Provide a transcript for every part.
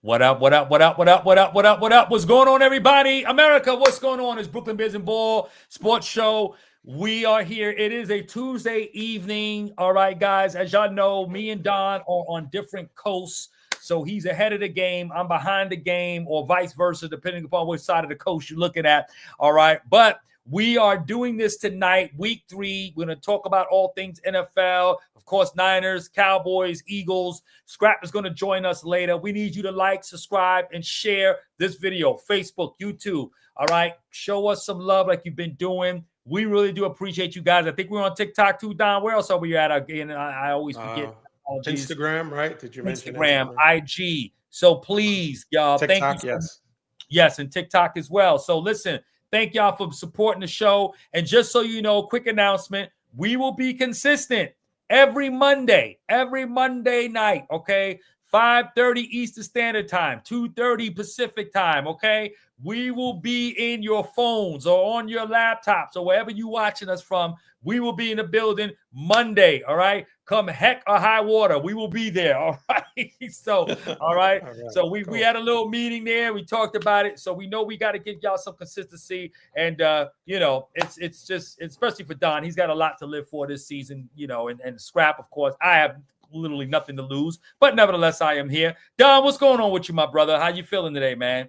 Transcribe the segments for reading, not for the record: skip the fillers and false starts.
What up, what up, what up, what up, what up, what up, what up? What's going on, everybody? America, what's going on? It's Brooklyn Biz and Ball Sports Show. We are here. It is a Tuesday evening. All right, guys. As y'all know, me and Don are on different coasts. So he's ahead of the game. I'm behind the game, or vice versa, depending upon which side of the coast you're looking at. All right. But we are doing this tonight, week 3. We're going to talk about all things NFL. Of course, Niners, Cowboys, Eagles. Scrap is going to join us later. We need you to like, subscribe, and share this video. Facebook, YouTube. All right. Show us some love like you've been doing. We really do appreciate you guys. I think we're on TikTok too, Don. Where else are we at again? I always forget. Instagram, right? Did you mention Instagram, IG. So please, y'all. TikTok, thank you. yes. Yes, and TikTok as well. So listen. Thank y'all for supporting the show. And just so you know, quick announcement, we will be consistent every Monday night, okay? 5:30 Eastern Standard Time, 2:30 Pacific Time, okay? We will be in your phones or on your laptops or wherever you're watching us from. We will be in the building Monday, all right? Come heck or high water, we will be there, all right? So, all right. So we had a little meeting there. We talked about it. So we know we got to give y'all some consistency. And, you know, it's just, especially for Don, he's got a lot to live for this season, you know, and Scrap, of course. I have literally nothing to lose, but nevertheless, I am here. Don, what's going on with you, my brother? How you feeling today, man?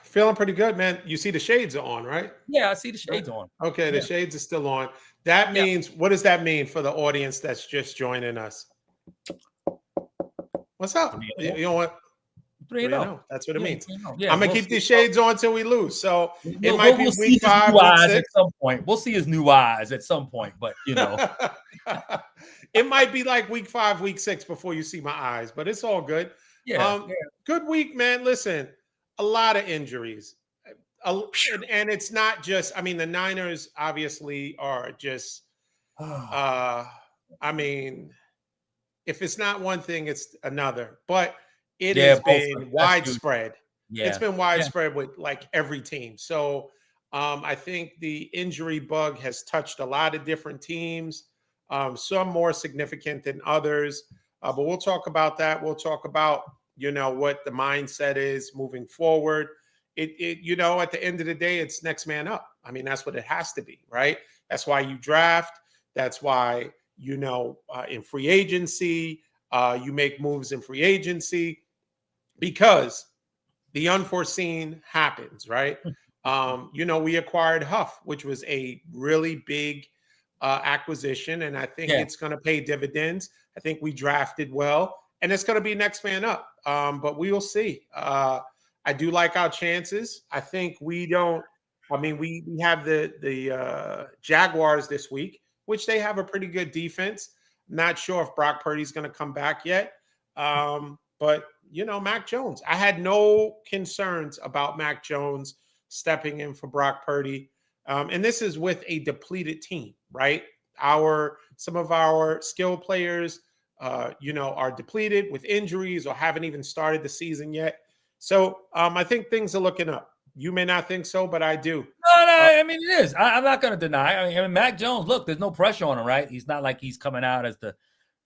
Feeling pretty good, man. You see the shades are on, right? Yeah, I see the shades on. Okay, the shades are still on. That means, what does that mean for the audience that's just joining us? What's up? You know what? 3-0. That's what it means. Yeah, I'm gonna keep these shades on till we lose. So it might be we'll week 5, week 6 at some point. We'll see his new eyes at some point, but you know, it might be like week 5, week 6 before you see my eyes, but it's all good. Good week, man. Listen, a lot of injuries. And it's not just, I mean, the Niners obviously are just, I mean, if it's not one thing, it's another. But it has been widespread. It's been widespread with like every team. So I think the injury bug has touched a lot of different teams, some more significant than others. But we'll talk about that. We'll talk about, you know, what the mindset is moving forward. It you know, at the end of the day, it's next man up. I mean, that's what it has to be, right? That's why you draft. That's why, you know, in free agency, you make moves in free agency because the unforeseen happens, right? You know, we acquired Huff, which was a really big acquisition, and I think it's going to pay dividends. I think we drafted well, and it's going to be next man up. But we will see. I do like our chances. I think we don't. I mean, we have the Jaguars this week, which they have a pretty good defense. Not sure if Brock Purdy's going to come back yet. But, you know, Mac Jones. I had no concerns about Mac Jones stepping in for Brock Purdy. And this is with a depleted team, right? Some of our skill players, you know, are depleted with injuries or haven't even started the season yet. So I think things are looking up. You may not think so, but I do. No, I mean, it is. I'm not going to deny. I mean, Mac Jones, look, there's no pressure on him, right? He's not like he's coming out as the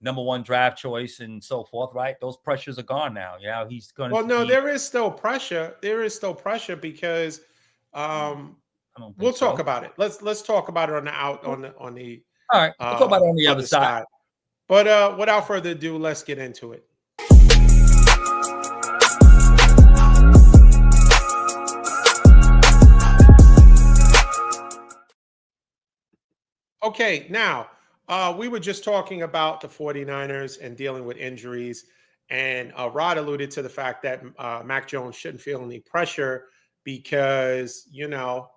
#1 draft choice and so forth, right? Those pressures are gone now. Yeah, he's going to. Well, no, there is still pressure. There is still pressure because we'll talk about it. Let's talk about it on the All right, we'll talk about it on the other side. But without further ado, let's get into it. Okay, now we were just talking about the 49ers and dealing with injuries, and Rod alluded to the fact that Mac Jones shouldn't feel any pressure because, you know,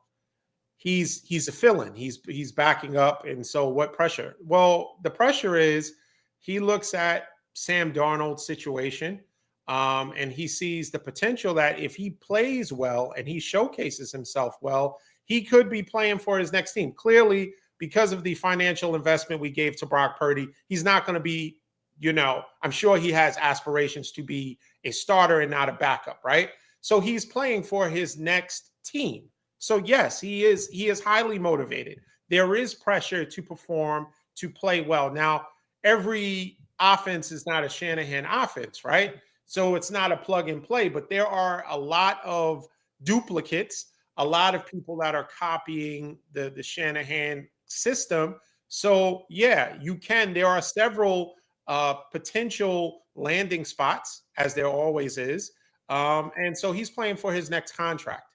he's a fill-in. He's backing up, and so what pressure? Well, the pressure is he looks at Sam Darnold's situation, and he sees the potential that if he plays well and he showcases himself well, he could be playing for his next team. Clearly, because of the financial investment we gave to Brock Purdy, he's not going to be, you know, I'm sure he has aspirations to be a starter and not a backup, right? So he's playing for his next team. So yes, he is highly motivated. There is pressure to perform, to play well. Now, every offense is not a Shanahan offense, right? So it's not a plug and play, but there are a lot of duplicates, a lot of people that are copying the Shanahan system. So yeah, you can. There are several potential landing spots, as there always is. And so he's playing for his next contract.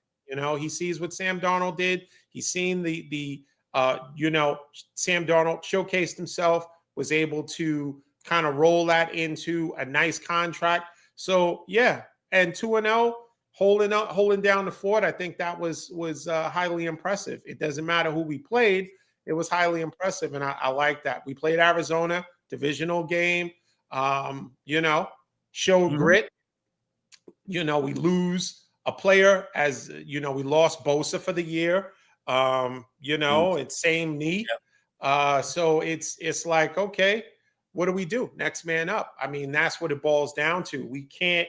He sees what Sam Darnold did. He's seen Sam Darnold showcased himself, was able to kind of roll that into a nice contract. So yeah, and 2-0, holding down the fort. I think that was highly impressive. It doesn't matter who we played; it was highly impressive, and I like that. We played Arizona, divisional game. Showed grit. We lose a player, as we lost Bosa for the year. It's same knee. So it's like, okay, what do we do? Next man up. I mean, that's what it boils down to. We can't.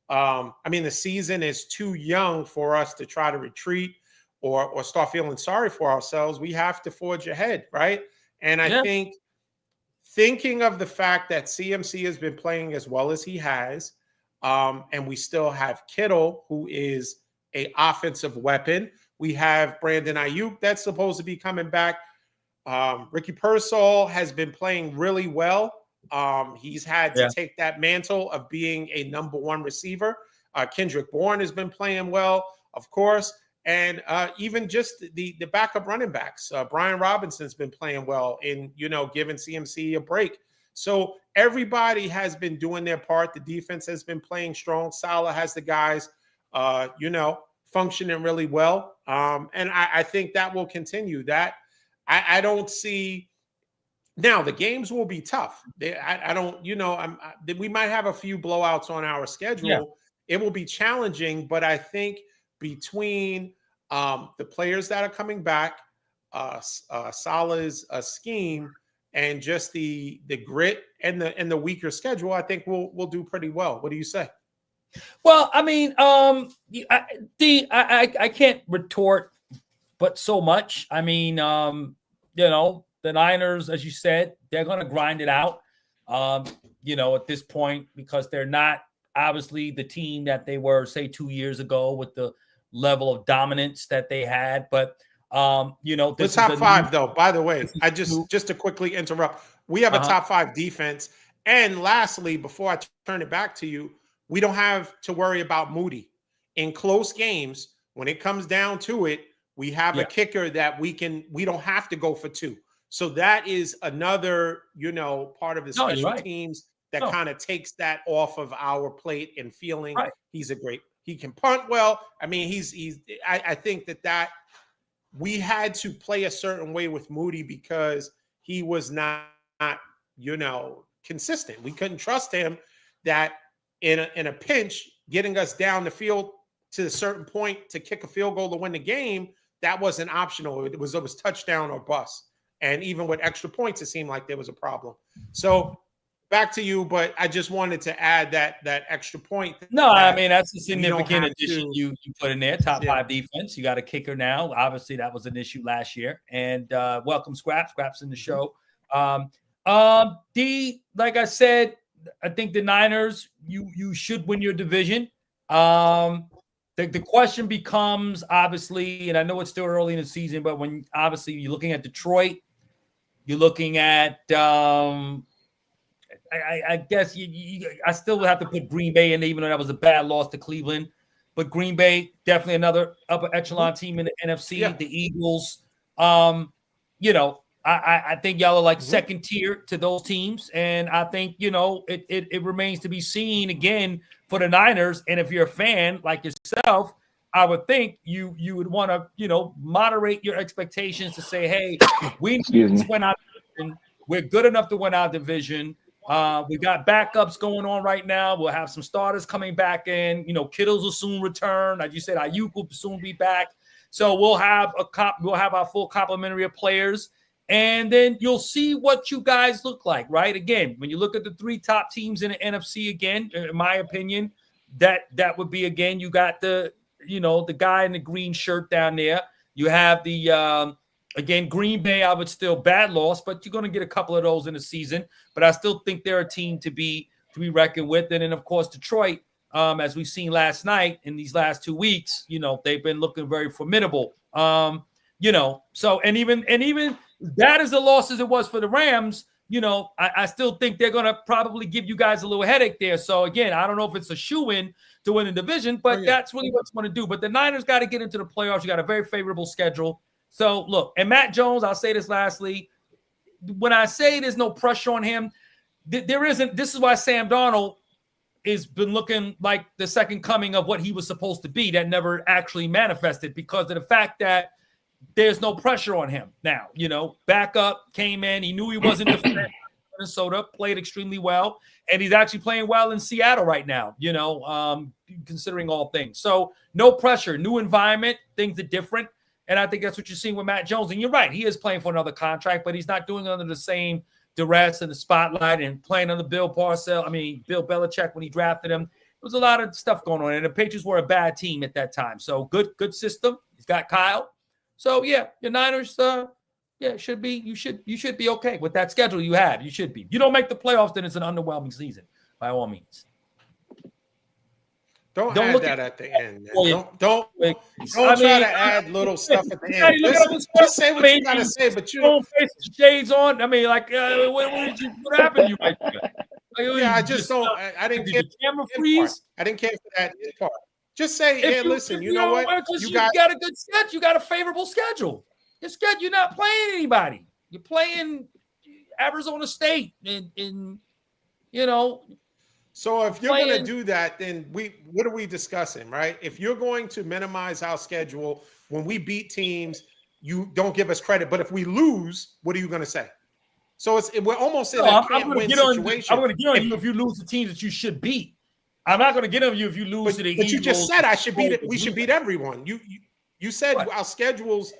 The season is too young for us to try to retreat or start feeling sorry for ourselves. We have to forge ahead, right? And I think thinking of the fact that CMC has been playing as well as he has, and we still have Kittle, who is an offensive weapon. We have Brandon Ayuk that's supposed to be coming back. Ricky Pearsall has been playing really well. He's had to take that mantle of being a number one receiver. Kendrick Bourne has been playing well, of course. And even just the backup running backs. Brian Robinson's been playing well in, giving CMC a break. So everybody has been doing their part. The defense has been playing strong. Salah has the guys, functioning really well. And I think that will continue. That I don't see. Now the games will be tough. I don't. We might have a few blowouts on our schedule. Yeah. It will be challenging, but I think between the players that are coming back, Salah's scheme, and just the grit and the weaker schedule, I think we'll do pretty well. What do you say? Well, I mean, I can't retort, but so much. I mean, the Niners, as you said, they're going to grind it out. At this point, because they're not obviously the team that they were, say, 2 years ago with the level of dominance that they had. But the top five, though. By the way, I just to quickly interrupt, we have a top five defense. And lastly, before I turn it back to you, we don't have to worry about Moody in close games. When it comes down to it, we have a kicker that we don't have to go for two. So that is another, part of the special teams that kind of takes that off of our plate and feeling he can punt well. I mean, I think that we had to play a certain way with Moody because he was not, consistent. We couldn't trust him that in a pinch, getting us down the field to a certain point to kick a field goal to win the game, that wasn't optional. It was touchdown or bust. And even with extra points, it seemed like there was a problem. So back to you, but I just wanted to add that extra point. No, I mean, that's a significant addition you put in there. Top five defense. You got a kicker now. Obviously, that was an issue last year. And welcome, Scraps. Scraps in the show. Like I said, I think the Niners, you should win your division. The question becomes, obviously, and I know it's still early in the season, but when obviously you're looking at Detroit, you're looking at I guess I still would have to put Green Bay in, even though that was a bad loss to Cleveland. But Green Bay, definitely another upper echelon team in the NFC. Yeah. The Eagles, I think y'all are like second tier to those teams. And I think, it remains to be seen again for the Niners. And if you're a fan like yourself, I would think you would want to, moderate your expectations to say, hey, we need to win our division. We're good enough to win our division. We got backups going on right now. We'll have some starters coming back in. Kittles will soon return. Like you said, Ayuk will soon be back. So we'll have our full complementary of players. And then you'll see what you guys look like, right? Again, when you look at the three top teams in the NFC, again, in my opinion, that would be, again, you got the guy in the green shirt down there. You have the again, Green Bay, I would still bad loss, but you're going to get a couple of those in the season. But I still think they're a team to be to be reckoned with. And then, of course, Detroit, as we've seen last night in these last 2 weeks, they've been looking very formidable. So and even bad as the loss as it was for the Rams, I still think they're going to probably give you guys a little headache there. So again, I don't know if it's a shoe-in to win the division, but that's really what you want to do. But the Niners got to get into the playoffs. You got a very favorable schedule. So look, and Matt Jones, I'll say this lastly, when I say there's no pressure on him, there isn't. This is why Sam Darnold has been looking like the second coming of what he was supposed to be that never actually manifested because of the fact that there's no pressure on him now. Backup came in. He knew he wasn't the Minnesota, played extremely well, and he's actually playing well in Seattle right now, considering all things. So no pressure, new environment, things are different. And I think that's what you're seeing with Matt Jones. And you're right, he is playing for another contract, but he's not doing it under the same duress and the spotlight and playing under Bill Belichick when he drafted him. There was a lot of stuff going on, and the Patriots were a bad team at that time. So good system. He's got Kyle. So yeah, your Niners, should be. You should be okay with that schedule you have. You should be. You don't make the playoffs, then it's an underwhelming season by all means. Don't add that at the end. Man. Don't try to add little stuff at the end. Just say what you gotta say, but you don't face shades on. I mean, like, what happened? I just don't. I didn't care. Camera freeze. I didn't care for that part. Just say, listen. You know what? You got a good schedule. You got a favorable schedule. You're not playing anybody. You're playing Arizona State, and So if you're going to do that, then what are we discussing, right? If you're going to minimize our schedule, when we beat teams, you don't give us credit. But if we lose, what are you going to say? So we're almost in a can't-win situation. I'm going to get on you if you lose the teams that you should beat. I'm not going to get on you if you lose to the Eagles. But you just said we should beat everyone. You said our schedules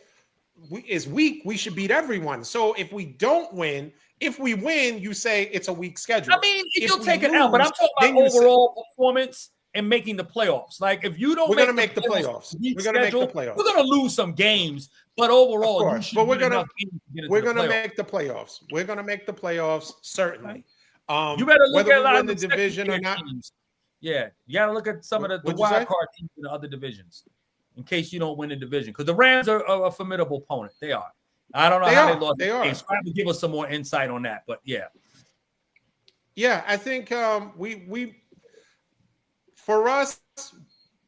is weak. We should beat everyone. So if we don't win. If we win, you say it's a weak schedule. I mean, you'll take it out, but I'm talking about overall performance and making the playoffs. Like, if you don't, we're going to make the playoffs. We're going to make the playoffs. We're going to lose some games, but overall, we're going to make the playoffs. We're going to make the playoffs certainly. You better look whether at we win the division or not. Teams. Yeah, you got to look at some of the wild card teams in the other divisions in case you don't win the division because the Rams are a formidable opponent. They are. I don't know how they lost. They are. Trying to give us some more insight on that, but yeah. Yeah, I think we for us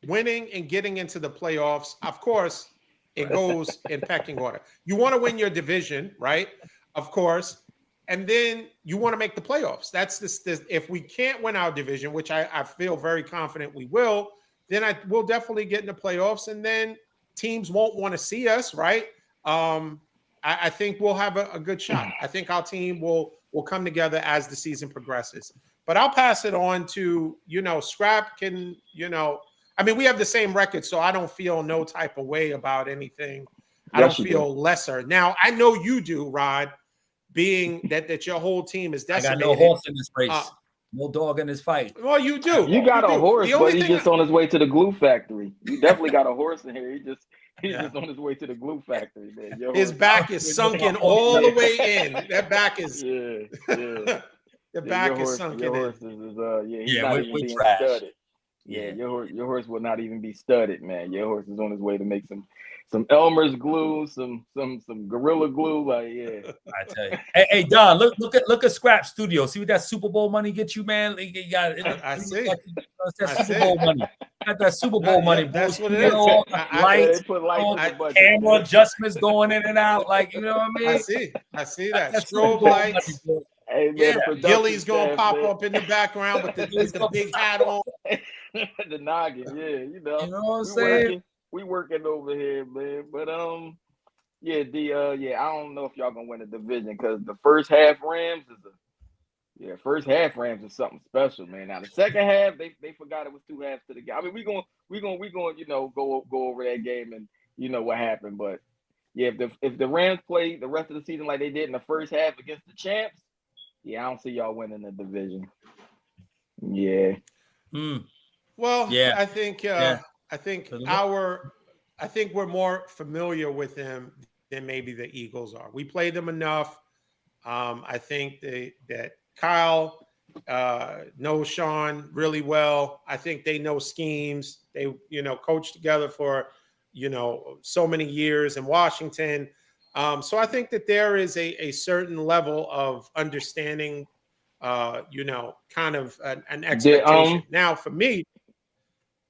winning and getting into the playoffs, of course, it goes in pecking order. You want to win your division, right? Of course, and then you want to make the playoffs. That's this. If we can't win our division, which I feel very confident we will, then we'll definitely get in the playoffs, and then teams won't want to see us, right? I think we'll have a good shot. I think our team will come together as the season progresses. But I'll pass it on to, Scrap can, I mean, we have the same record, so I don't feel no type of way about anything. I don't feel lesser. Now, I know you do, Rod, being that your whole team is decimated. I got no horse in this race. No dog in this fight. Well, you do. You got a horse, but he's just on his way to the glue factory. You definitely got a horse in here. He's just on his way to the glue factory, man. His back is sunken all the way in. That back is the back is sunken your in. Horse he's not even being studded. Yeah, your horse will not even be studded, man. Your horse is on his way to make some Elmer's glue, some Gorilla glue. Like, yeah. I tell you. Hey, Don, look at Scrap Studio. See what that Super Bowl money gets you, man? You got it. I see. That Super Bowl money. Got that Super Bowl money. That's what it is. Lights, camera adjustments going in and out. Like, you know what I mean? I see that. Strobe lights. Hey, man, Gilly's gonna pop up in the background with the big hat on. The noggin, You know what I'm saying? We working over here, man. But I don't know if y'all gonna win the division because the first half Rams is something special, man. Now the second half, they forgot it was 2 halves to the game. I mean, we going go over that game and what happened. But yeah, if the Rams play the rest of the season like they did in the first half against the champs, I don't see y'all winning the division. Yeah. Well, I think we're more familiar with them than maybe the Eagles are. We played them enough. I think that Kyle know Sean really well. I think they know schemes. They, coached together for, so many years in Washington. So I think that there is a certain level of understanding, kind of an expectation. Now, for me,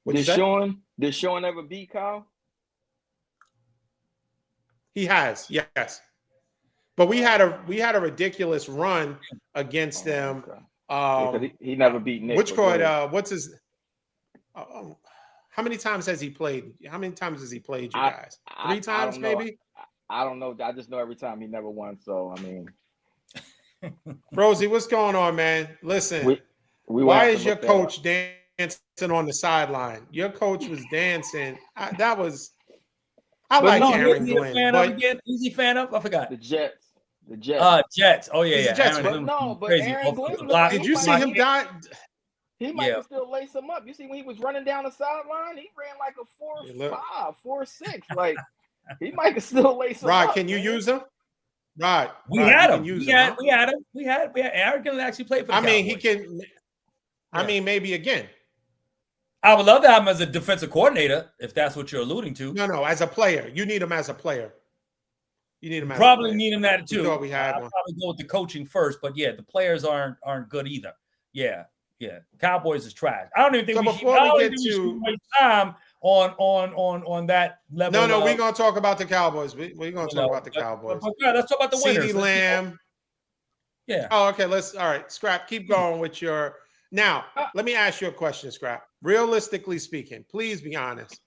did Sean ever beat Kyle? He has, yes. But we had a ridiculous run against them. Okay. He never beat Nick. What's his? How many times has he played? How many times has he played you guys? 3 times, maybe? I don't know. I just know every time he never won. So, I mean. Rosie, what's going on, man? Listen, why is your coach dancing on the sideline? Your coach was dancing. I like Aaron Glenn. Who's he fan of? I forgot. The Jets. Jets. Oh, yeah, yeah. Jets. But Aaron Glenn. Did you see him die? He might still lace him up. You see when he was running down the sideline, he ran like a 4.5, 4.6. Like he might still lace him up. Rod, can you use him? Rod, we had him. We had him. We had Aaron Glenn actually played for the Cowboys. He can. I mean, maybe again. I would love to have him as a defensive coordinator, if that's what you're alluding to. No, as a player. You need him as a player. You need him as probably a player. Need him that too. Thought we had I'll probably go with the coaching first, but yeah, the players aren't good either. Yeah. Cowboys is trash. I don't even think we should waste time on that level. No, we're gonna talk about the Cowboys. We're gonna talk about the Cowboys. Let's talk about the winners. CeeDee Lamb. Yeah. Oh, okay. All right. Scrap, keep going with your. Now, let me ask you a question, Scrap. Realistically speaking, please be honest.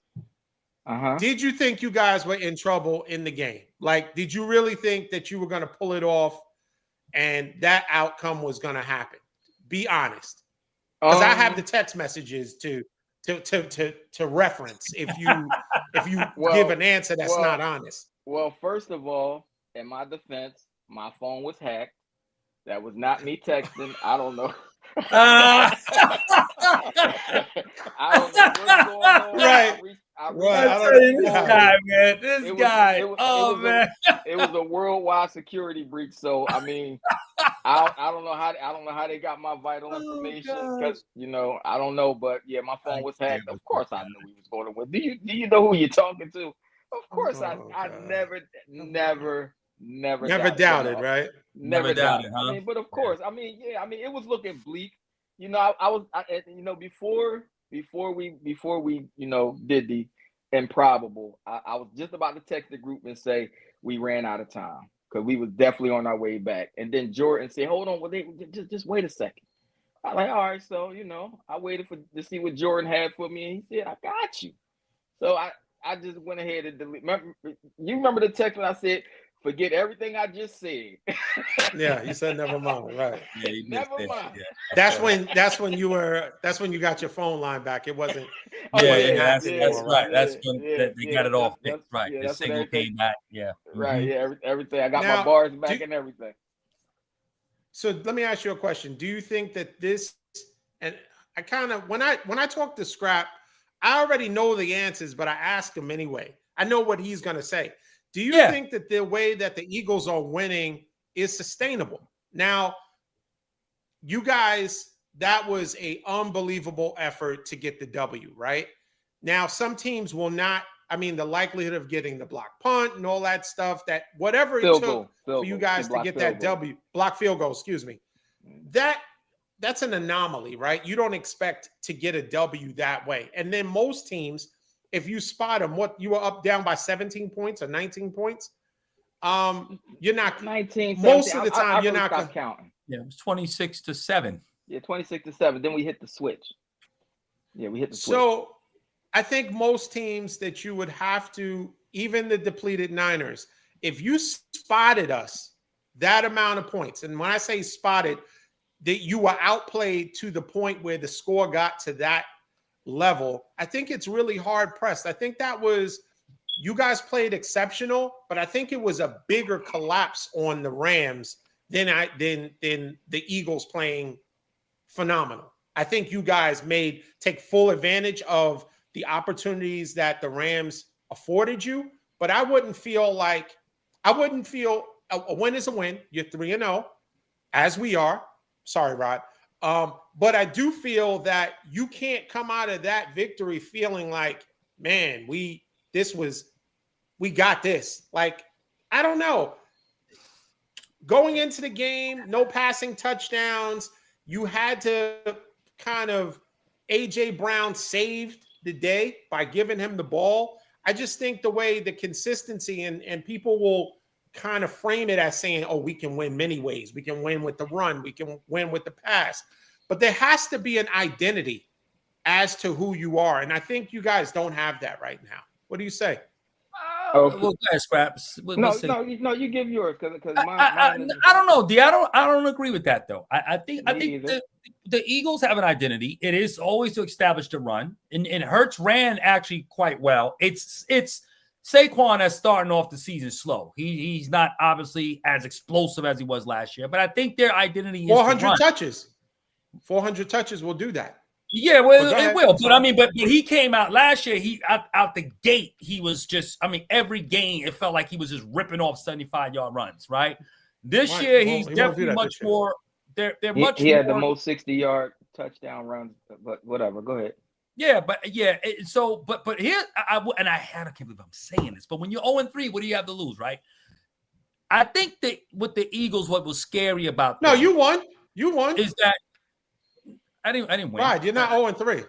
Did you think you guys were in trouble in the game? Like, did you really think that you were going to pull it off and that outcome was going to happen? Be honest. Because I have the text messages to reference if you give an answer that's not honest. Well, first of all, in my defense, my phone was hacked. That was not me texting. I don't know. I don't know what's going on. Right. This guy. It was a worldwide security breach. So I mean, I don't know how they got my vital information because I don't know. But yeah, my phone was hacked. Of course, I knew he was going to win. Do you know who you're talking to? Of course, I never doubted, right? Never doubted, huh? I mean, but of course, it was looking bleak. Before we did the improbable, I was just about to text the group and say we ran out of time because we was definitely on our way back. And then Jordan said, "Hold on, just wait a second." I'm like, "All right." So I waited to see what Jordan had for me, and he said, "I got you." So I just went ahead and delete. You remember the text when I said, "Forget everything I just said." Yeah, you said never mind, right? Yeah, never mind. Yeah. That's when you got your phone line back. It wasn't. That's right. That's when they got it all fixed. Right, the signal came back. Yeah, right. Yeah, everything. I got my bars back and everything. So let me ask you a question. Do you think that this? And I kind of when I talk to Scrap, I already know the answers, but I ask him anyway. I know what he's going to say. Do you think that the way that the Eagles are winning is sustainable? Now, you guys, that was an unbelievable effort to get the W, right? Now, some teams will not. I mean, the likelihood of getting the block punt and all that stuff, that whatever it took for you guys to get that W, block field goal, excuse me, that's an anomaly, right? You don't expect to get a W that way. And then most teams, if you spot them, you were up down by 17 points or 19 points. You're not 19. Most of the time, you're not counting. Yeah, it was 26-7. Yeah, 26-7. Then we hit the switch. Yeah, we hit the switch. So I think most teams that you would have to, even the depleted Niners, if you spotted us that amount of points, and when I say spotted, that you were outplayed to the point where the score got to that level, I think it's really hard pressed. I think that was, you guys played exceptional, but I think it was a bigger collapse on the Rams than the Eagles playing phenomenal. I think you guys take full advantage of the opportunities that the Rams afforded you, but I wouldn't feel a win is a win. You're 3-0, as we are. Sorry, Rod. But I do feel that you can't come out of that victory feeling like, man, we got this. Like, I don't know. Going into the game, no passing touchdowns. You had to kind of, A.J. Brown saved the day by giving him the ball. I just think the way the consistency and people will kind of frame it as saying, oh, we can win many ways. We can win with the run. We can win with the pass. But there has to be an identity as to who you are. And I think you guys don't have that right now. What do you say? Well, Scraps. No, you give yours because I don't know, D. I don't agree with that though. I think the Eagles have an identity. It is always to establish the run, and Hurts ran actually quite well. It's Saquon that's starting off the season slow. He's not obviously as explosive as he was last year, but I think their identity is 400 touches. 400 touches will do that. Yeah, well, it will. But I mean, but he came out last year. He out the gate, he was just. I mean, every game it felt like he was just ripping off 75-yard runs. Right. This year, he's definitely much more. They're much. He had the most 60-yard touchdown runs, but whatever. Go ahead. Yeah, but here, I can't believe I'm saying this, but when you're 0-3, what do you have to lose, right? I think that with the Eagles, what was scary about them, you won. Is that I didn't win. Right, you're not 0-3.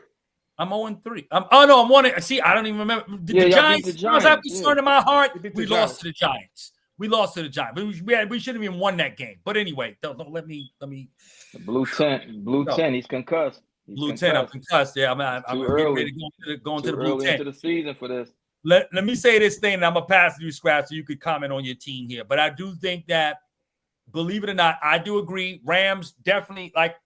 I'm 0-3. I'm 1. See, I don't even remember. The Giants. I was concerned in my heart. We lost to the Giants. We shouldn't have even won that game. But anyway, don't let me. The blue tent. He's concussed. Blue 10, I'm concussed. Yeah, I'm ready to go into the blue 10. Into the season for this. Let me say this thing, and I'm gonna pass you, Scrap, so you could comment on your team here. But I do think that, believe it or not, I do agree. Rams definitely, like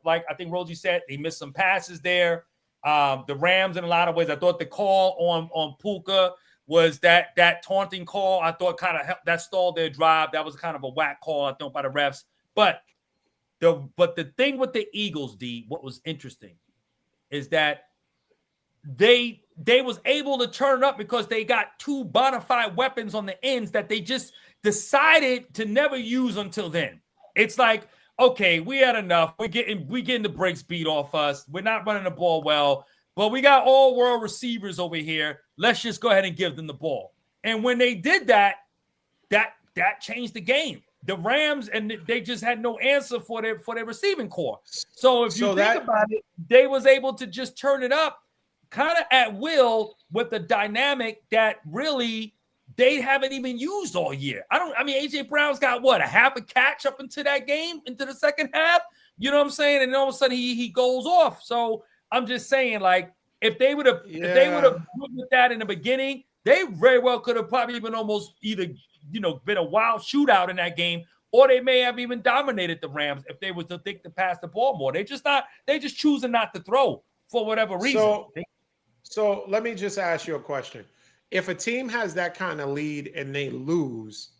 I think Rosie said, they missed some passes there. The Rams, in a lot of ways, I thought the call on Puka was that taunting call. I thought kind of helped, that stalled their drive. That was kind of a whack call, I thought, by the refs. But the thing with the Eagles, D, what was interesting is that they was able to turn it up because they got two bona fide weapons on the ends that they just decided to never use until then. It's like, okay, we had enough. We getting the brakes beat off us. We're not running the ball well, but we got all world receivers over here. Let's just go ahead and give them the ball. And when they did that changed the game. The Rams, and they just had no answer for their receiving core. So if you think about it, they was able to just turn it up kind of at will with the dynamic that really they haven't even used all year. A.J. Brown's got what, a half a catch up into that game, into the second half? You know what I'm saying? And all of a sudden he goes off. So I'm just saying, like, if they would have put with that in the beginning, they very well could have probably been almost either been a wild shootout in that game, or they may have even dominated the Rams if they was to think to pass the ball more. They just choosing not to throw for whatever reason. So let me just ask you a question. If a team has that kind of lead and they lose,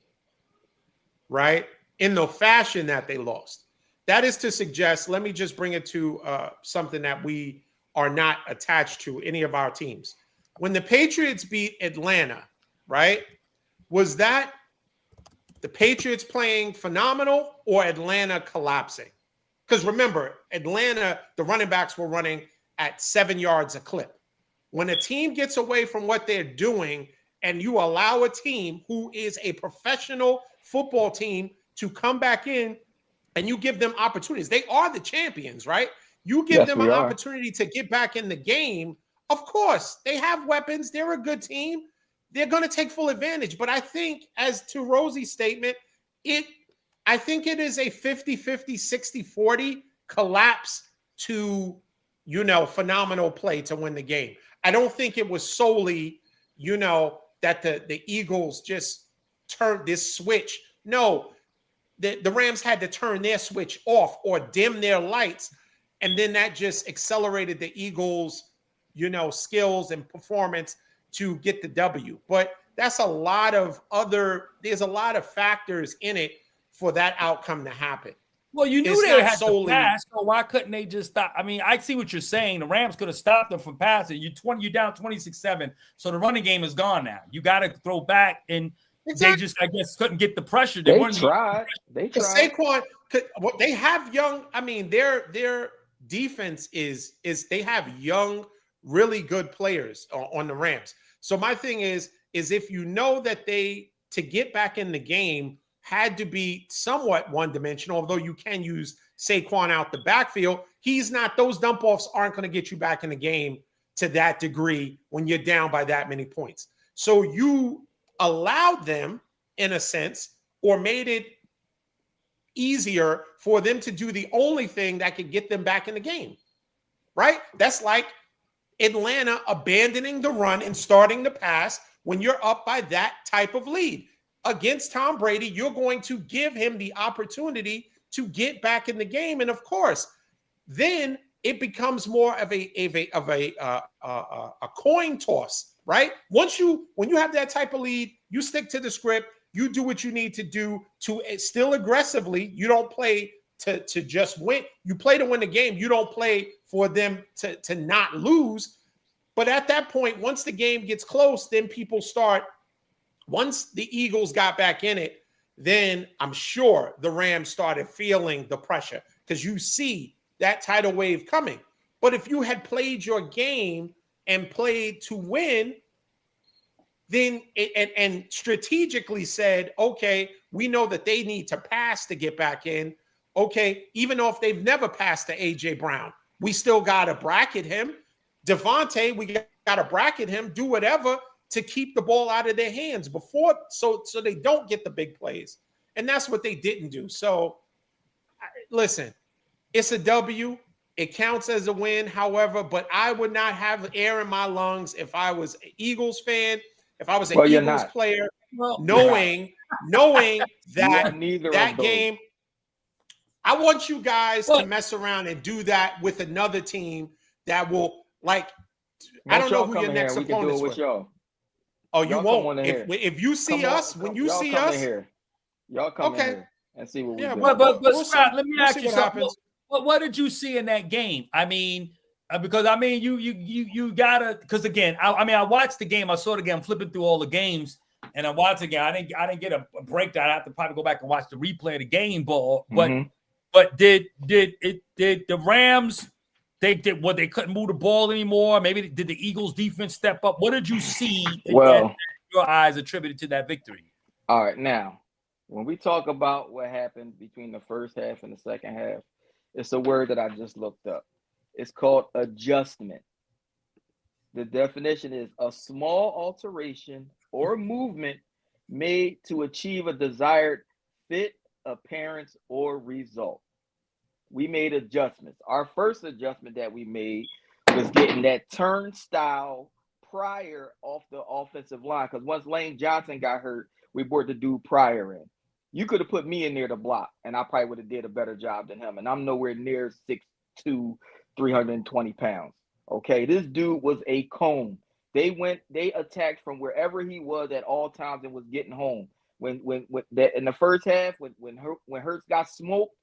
right, in the fashion that they lost, that is to suggest, let me just bring it to something that we are not attached to, any of our teams. When the Patriots beat Atlanta, right, was that the Patriots playing phenomenal or Atlanta collapsing? Because remember, Atlanta, the running backs were running at 7 yards a clip. When a team gets away from what they're doing and you allow a team who is a professional football team to come back in and you give them opportunities, they are the champions, right? You give them an opportunity to get back in the game. Of course, they have weapons. They're a good team. They're going to take full advantage. But I think, as to Rosie's statement, I think it is a 50-50, 60-40 collapse to, phenomenal play to win the game. I don't think it was solely, that the Eagles just turned this switch. No, the Rams had to turn their switch off or dim their lights. And then that just accelerated the Eagles, skills and performance to get the W. But there's a lot of factors in it for that outcome to happen. Well, you knew they had to pass, so why couldn't they just stop? I mean, I see what you're saying. The Rams could have stopped them from passing. You're down 26-7, so the running game is gone now. You got to throw back, and They just, I guess, couldn't get the pressure. They tried. Saquon, they have young. I mean, their defense is they have young, really good players on the Rams. So my thing is if you know that they, to get back in the game, had to be somewhat one-dimensional, although you can use Saquon out the backfield, he's not, those dump-offs aren't going to get you back in the game to that degree when you're down by that many points. So you allowed them, in a sense, or made it easier for them to do the only thing that could get them back in the game, right? That's like Atlanta abandoning the run and starting the pass when you're up by that type of lead. Against Tom Brady, you're going to give him the opportunity to get back in the game. And of course, then it becomes more of a coin toss, right? When you have that type of lead, you stick to the script, you do what you need to do to still aggressively. You don't play to just win. You play to win the game. You don't play for them to not lose. But at that point, once the game gets close, then people start. Once the Eagles got back in it, then I'm sure the Rams started feeling the pressure because you see that tidal wave coming. But if you had played your game and played to win, then and strategically said, okay, we know that they need to pass to get back in. Okay, even though if they've never passed to A.J. Brown, we still got to bracket him. Devontae, we got to bracket him, do whatever to keep the ball out of their hands before, so they don't get the big plays. And that's what they didn't do. So, listen, it's a W. It counts as a win, however, but I would not have air in my lungs if I was an Eagles fan, if I was an Eagles player, knowing that game. I want you guys to mess around and do that with another team that will, like, I don't know who your next opponent is. Oh, you won't. If you see us, when you see us, y'all come in here and see what we do. But Scott, let me ask you something. What did you see in that game? I mean, because I mean, you gotta, because again, I watched the game. I saw the game. I'm flipping through all the games, and I watched the game. I didn't get a breakdown. I have to probably go back and watch the replay of the game ball. But did the Rams? They couldn't move the ball anymore. Maybe did the Eagles defense step up? What did you see in your eyes attributed to that victory? All right, now when we talk about what happened between the first half and the second half, it's a word that I just looked up. It's called adjustment. The definition is a small alteration or movement made to achieve a desired fit, appearance, or result. We made adjustments. Our first adjustment that we made was getting that turnstile Pryor off the offensive line. Because once Lane Johnson got hurt, we brought the dude Pryor in. You could have put me in there to block, and I probably would have did a better job than him. And I'm nowhere near 6'2", 320 pounds. Okay, this dude was a cone. They attacked from wherever he was at all times and was getting home. When that in the first half, when Hurts got smoked,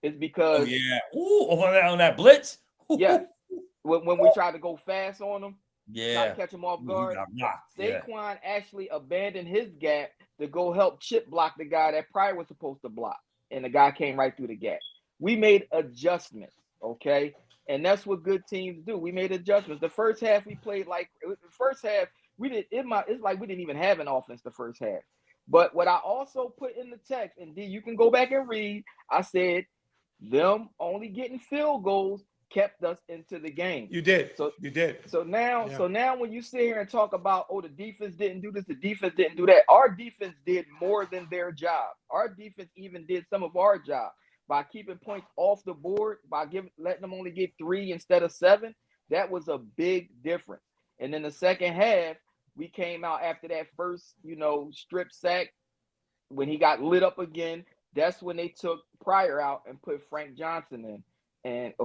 it's because on that blitz. Yeah, when we tried to go fast on him, try to catch him off guard. Saquon actually abandoned his gap to go help chip block the guy that Pryor was supposed to block, and the guy came right through the gap. We made adjustments, okay, and that's what good teams do. We made adjustments. The first half we played like the first half we did. It's like we didn't even have an offense the first half. But what I also put in the text, and D, you can go back and read. I said them only getting field goals kept us into the game. You did. You did. So now when you sit here and talk about, the defense didn't do this, the defense didn't do that, our defense did more than their job. Our defense even did some of our job by keeping points off the board, by letting them only get 3 instead of 7. That was a big difference. And in the second half, we came out after that first, strip sack when he got lit up again. That's when they took Pryor out and put Fred Johnson in, and it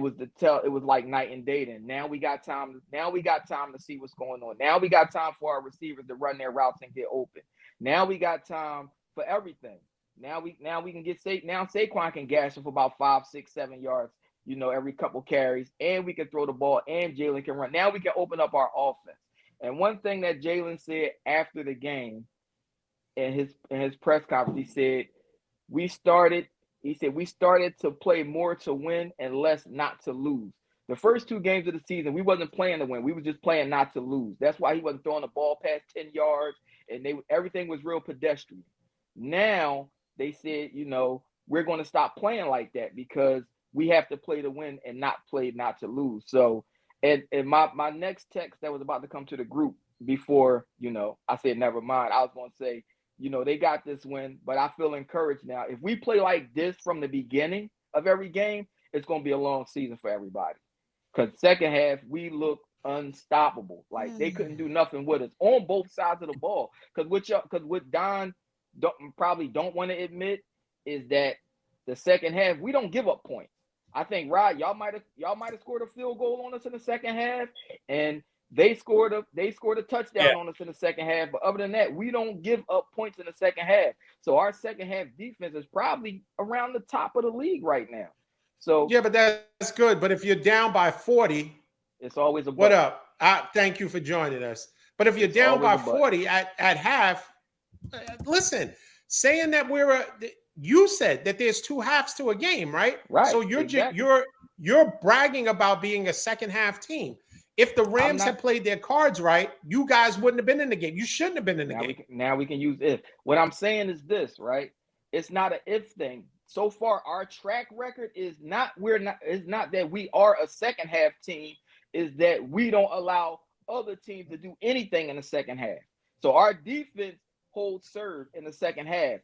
was like night and day. Then now we got time to see what's going on. Now we got time for our receivers to run their routes and get open. Now we got time for everything. Now we can get Saquon can gash him for about 5, 6, 7 yards, every couple carries, and we can throw the ball, and Jalen can run. Now we can open up our offense. And one thing that Jalen said after the game in his press conference, he said we started to play more to win and less not to lose. The first 2 games of the season, we wasn't playing to win. We were just playing not to lose. That's why he wasn't throwing the ball past 10 yards, and everything was real pedestrian. Now they said, we're going to stop playing like that because we have to play to win and not play not to lose. So, and my next text that was about to come to the group before, I said, never mind. I was going to say, they got this win, but I feel encouraged now. If we play like this from the beginning of every game, it's going to be a long season for everybody. Because second half, we look unstoppable. Like they couldn't do nothing with us on both sides of the ball. Because what Don probably don't want to admit is that the second half, we don't give up points. I think, Rod, y'all might have scored a field goal on us in the second half, and they scored a touchdown on us in the second half. But other than that, we don't give up points in the second half. So our second half defense is probably around the top of the league right now. So yeah, but that's good. But if you're down by 40, it's always a what up? Thank you for joining us. But if you're down by 40 at half, listen, saying that you said that there's 2 halves to a game, right? Right. So you're bragging about being a second half team. If the Rams had played their cards right, you guys wouldn't have been in the game. You shouldn't have been in the game. Now we can use if. What I'm saying is this, right? It's not an if thing. So far, our track record is not that we are a second half team, is that we don't allow other teams to do anything in the second half. So our defense holds serve in the second half.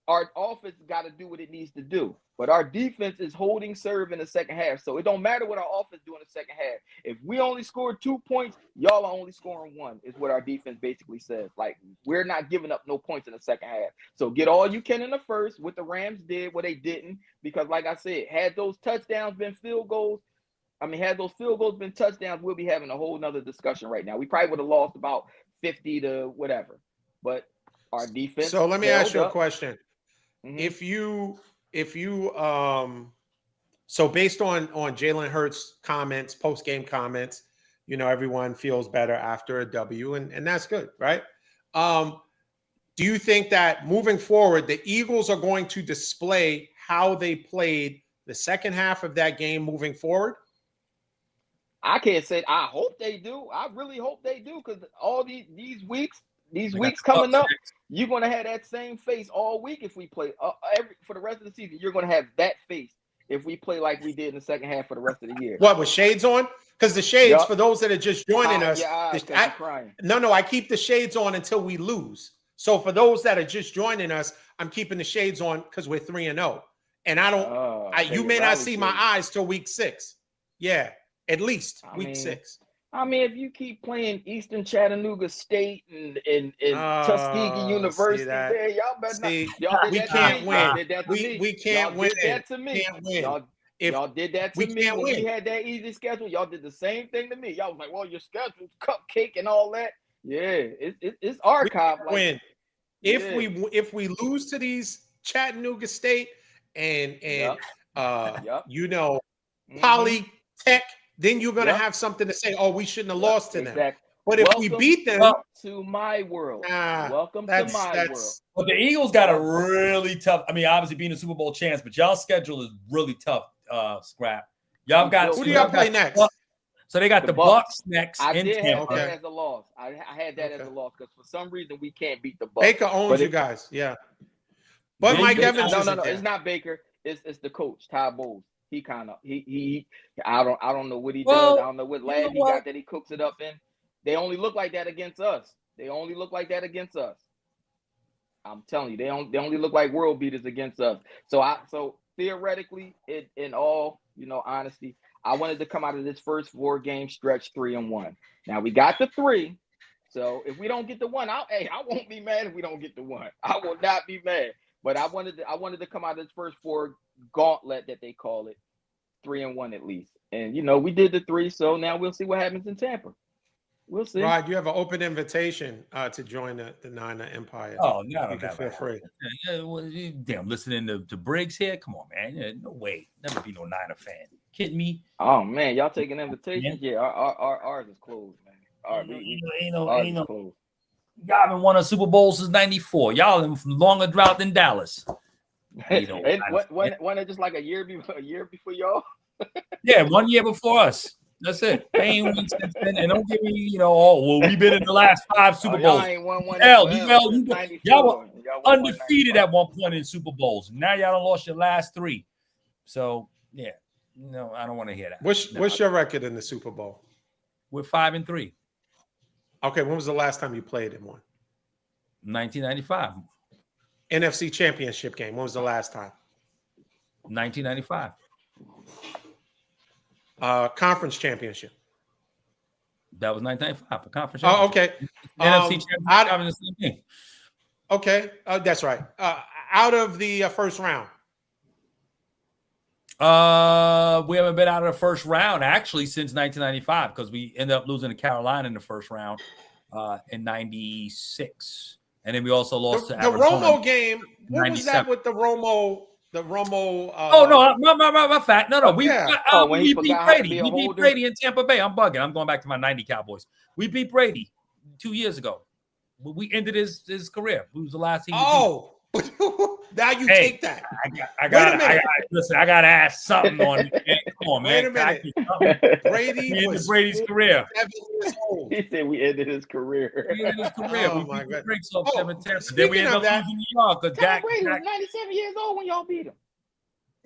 Our offense got to do what it needs to do. But our defense is holding serve in the second half. So it don't matter what our offense do in the second half. If we only scored 2 points, y'all are only scoring 1, is what our defense basically says. Like, we're not giving up no points in the second half. So get all you can in the first, what the Rams did, what they didn't. Because like I said, had those touchdowns been field goals, had those field goals been touchdowns, we'll be having a whole nother discussion right now. We probably would have lost about 50 to whatever. But our defense. So let me ask you a question. Mm-hmm. If you so based on Jalen Hurts' comments, post-game comments, everyone feels better after a W, and that's good, right? Do you think that moving forward, the Eagles are going to display how they played the second half of that game moving forward? I can't say. I hope they do. I really hope they do, because all these weeks coming up, you're going to have that same face all week if we play for the rest of the season. You're going to have that face if we play like we did in the second half for the rest of the year. What, with shades on? Because the shades, for those that are just joining us, I keep the shades on until we lose. So for those that are just joining us, I'm keeping the shades on because we're 3-0, and I don't. You may not see my eyes till week 6. Yeah, at least week 6. If you keep playing Eastern Chattanooga State and Tuskegee University, man, y'all better not. We can't win. We can't win. That to me. Y'all did that to me when we had that easy schedule. Y'all did the same thing to me. Y'all was like, "Well, your schedule's cupcake and all that." Yeah, it's archived. If we lose to these Chattanooga State and Polytech. Then you're going to have something to say, oh, we shouldn't have lost to them. But if we beat them. To my world. Welcome to my world. But the Eagles got a really tough, obviously being a Super Bowl chance, but y'all's schedule is really tough, Scrap. Y'all got. Who do y'all play next? So they got the Bucks next. I did have that as a loss. I had that as a loss because for some reason we can't beat the Bucks. Baker owns you guys. Yeah. But Mike Evans No. It's not Baker. It's the coach, Ty Bowles. He kind of I don't know what he does. I don't know what lab he got that he cooks it up in. They only look like that against us. I'm telling you, they only look like world beaters against us. So theoretically, in all honesty, I wanted to come out of this first 4-game stretch 3-1. Now we got the 3. So if we don't get the 1, I won't be mad if we don't get the 1. I will not be mad. But I wanted to come out of this first 4 gauntlet that they call it, 3-1 at least. And we did the 3, so now we'll see what happens in Tampa. We'll see. Rod, you have an open invitation to join the Niner Empire. Oh, no, you can feel free. Damn, listening to Briggs here. Come on, man. No way. Never be no Niner fan. Kidding me? Oh man, y'all taking invitations? Yeah, ours is closed, man. Ain't no. Y'all haven't won a Super Bowl since '94. Y'all in longer drought than Dallas. Wasn't it just like a year before y'all? Yeah, 1 year before us. That's it. They ain't won since then. And don't give me, we've been in the last 5 Super Bowls. Y'all ain't won one. Y'all were undefeated at one point in Super Bowls. Now y'all done lost your last 3. So yeah, no, I don't want to hear that. What's your record in the Super Bowl? We're 5-3. Okay, when was the last time you played in one? 1995. NFC Championship game. When was the last time? 1995. Conference Championship. That was 1995. A conference. Oh, okay. NFC Championship is the same thing. Okay, that's right. Out of the first round. We haven't been out of the first round actually since 1995 because we ended up losing to Carolina in the first round in '96, and then we also lost to the Arizona. Romo game. What was that with the Romo? The Romo. My fact. No. We beat Brady. We beat Brady in Tampa Bay. I'm bugging. I'm going back to my '90 Cowboys. We beat Brady 2 years ago. We ended his career. We was the last team. Now you take that. I got to ask something on. Come on, man. Wait a minute. Brady was Brady's career. 7 years old. He said we ended his career. Oh my God. Then we ended up losing New York. Tom Brady was 97 years old when y'all beat him.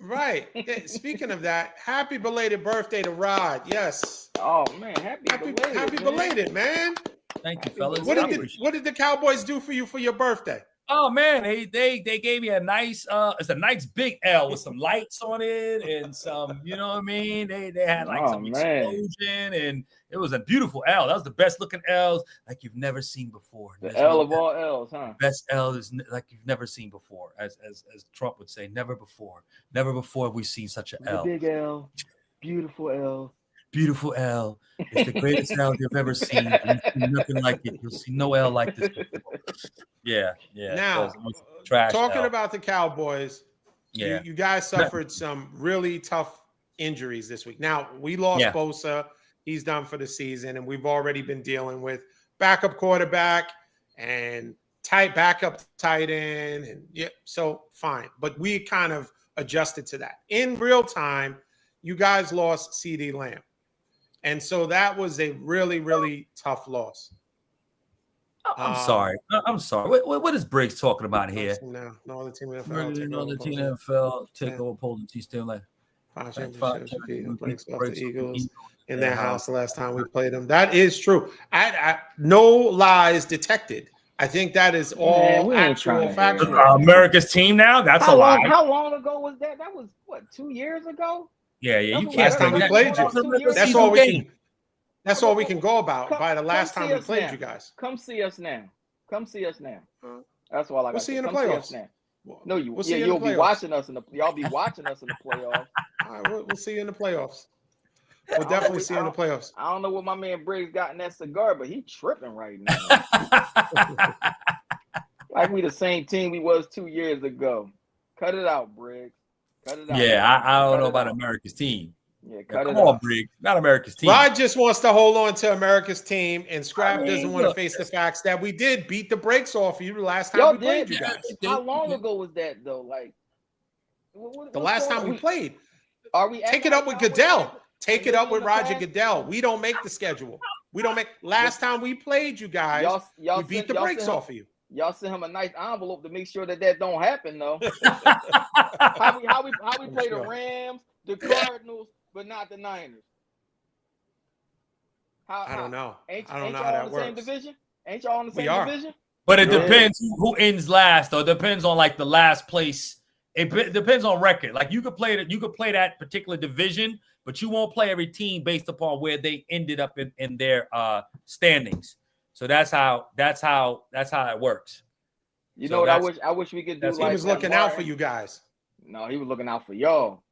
Right. Speaking of that, happy belated birthday to Rod. Yes. Oh man, happy belated, man. Thank you, fellas. What did the Cowboys do for you for your birthday? Oh man, they gave me a nice it's a nice big L with some lights on it and some, you know what I mean? They had like some explosion and it was a beautiful L. That was the best looking L's like you've never seen before. The L of all L's, huh? Best L is like you've never seen before, as Trump would say, never before have we seen such an L. Big L, beautiful L. Beautiful L. It's the greatest L you've ever seen. You've seen nothing like it. You'll see no L like this before. Yeah. Now, talking about the Cowboys, you guys suffered some really tough injuries this week. Now, we lost Bosa. He's done for the season, and we've already been dealing with backup quarterback and backup tight end. And so fine. But we kind of adjusted to that. In real time, you guys lost CeeDee Lamb. And so that was a really, really tough loss. I'm sorry. What is Briggs talking about here? No, the team NFL take over Poland. He's still like 5 championships. Brings off the Eagles in their house the last time we played them. That is true. I no lies detected. I think that is all actual factual. America's team now? That's a lie. How long ago was that? That was what, 2 years ago? Yeah. You can't. Last time we played you. That's all we can. That's all we can go about by the last time we played you guys. Come see us now. That's all I got. We'll see you in the playoffs. No, you'll be watching us y'all be watching us in the playoffs. All right, we'll see you in the playoffs. We'll definitely see you in the playoffs. I don't know what my man Briggs got in that cigar, but he tripping right now. Like we the same team we was 2 years ago. Cut it out, Briggs. Cut it out. Yeah, I don't know about America's team. Yeah, come on, Briggs. Not America's team. Rod just wants to hold on to America's team, and Scrap doesn't want to face the facts that we did beat the brakes off you the last time we played you guys. How long ago was that, though? Like the last time we played. Take it up with Goodell. Take it up with Roger Goodell. We don't make the schedule. Last time we played you guys, we beat the brakes off of you. Y'all sent him a nice envelope to make sure that don't happen, though. how we play the Rams, the Cardinals, but not the Niners? I don't know. I don't know how that works. Same division? Ain't y'all on the same division? But it depends who ends last, though. It depends on like the last place. It depends on record. Like you could play that particular division, but you won't play every team based upon where they ended up in their standings. So that's how it works. You know what I wish we could do. He was looking out for you guys. No, he was looking out for y'all.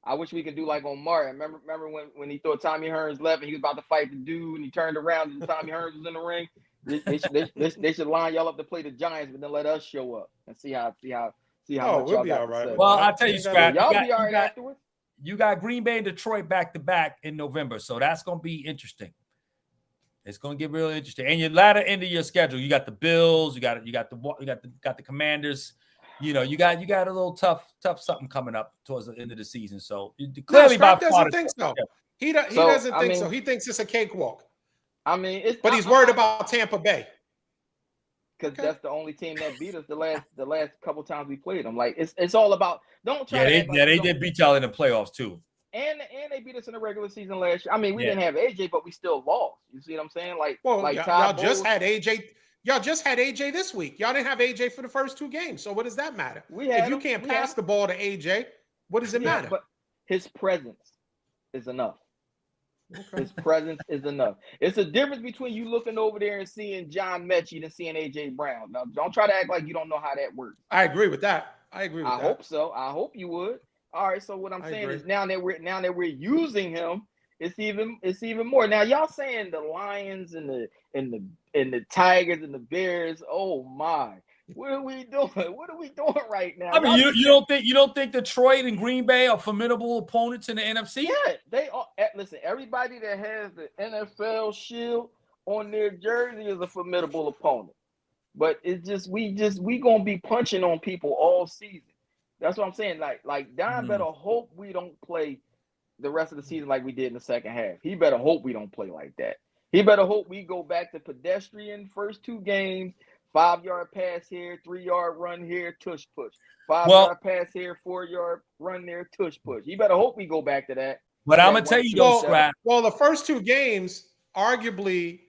I wish we could do like on Martin. Remember when he thought Tommy Hearns left and he was about to fight the dude and he turned around and Tommy Hearns was in the ring. They should line y'all up to play the Giants, but then let us show up and see how much we'll be all right. Well, I'll tell you, Scrap. Y'all be all right afterwards. You got Green Bay and Detroit back to back in November, so that's gonna be interesting. It's going to get real interesting. And your latter end of your schedule, you got the Bills, you got the Commanders. You know, you got a little tough something coming up towards the end of the season. So clearly, Scrap doesn't think so. He doesn't think so. He thinks it's a cakewalk. I mean, but he's worried about Tampa Bay because that's the only team that beat us the last couple times we played them. Like it's all about don't try. They did beat y'all in the playoffs too. And they beat us in the regular season last year. I mean, we didn't have AJ, but we still lost. You see what I'm saying? Y'all just had AJ. Y'all just had AJ this week. Y'all didn't have AJ for the first 2 games. So what does that matter? If you can't pass the ball to AJ, what does it matter? But his presence is enough. Okay. His presence is enough. It's a difference between you looking over there and seeing John Mechie than seeing AJ Brown. Now, don't try to act like you don't know how that works. I agree with that. I hope so. I hope you would. All right, so what I'm saying is now that we're using him, it's even more. Now y'all saying the Lions and the Tigers and the Bears, oh my. What are we doing? What are we doing right now? I mean, you don't think Detroit and Green Bay are formidable opponents in the NFC? Yeah, they are. Listen, everybody that has the NFL shield on their jersey is a formidable opponent. But it's just we gonna be punching on people all season. That's what I'm saying. Like Don better hope we don't play the rest of the season like we did in the second half. He better hope we don't play like that. He better hope we go back to pedestrian first 2 games, 5-yard pass here, 3-yard run here, tush push. 5-yard pass here, 4-yard run there, tush push. He better hope we go back to that. But I'm gonna tell you though, Scrap. Well, the first 2 games, arguably,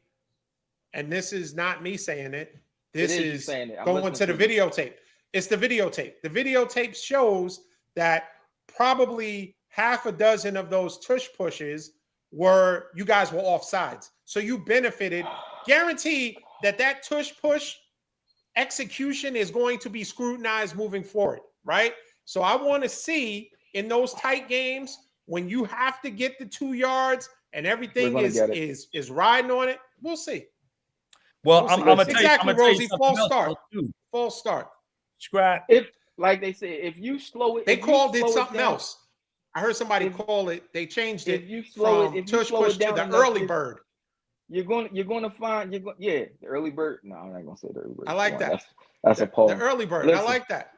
and this is not me saying it. This is going to the videotape. It's the videotape. The videotape shows that probably half a dozen of those tush pushes you guys were offsides. So you benefited. Guarantee that tush push execution is going to be scrutinized moving forward, right? So I want to see in those tight games when you have to get the 2 yards and everything is riding on it. We'll see. Well, I'm gonna tell you, Rosie. False start. Scrap. Like they said, if you slow it, they called it something else. I heard somebody call it. They changed it. If you slow it, tush push to the early bird. You're gonna find the early bird. No, I'm not gonna say the early bird. I like that. That's a poem. The early bird. Listen, I like that.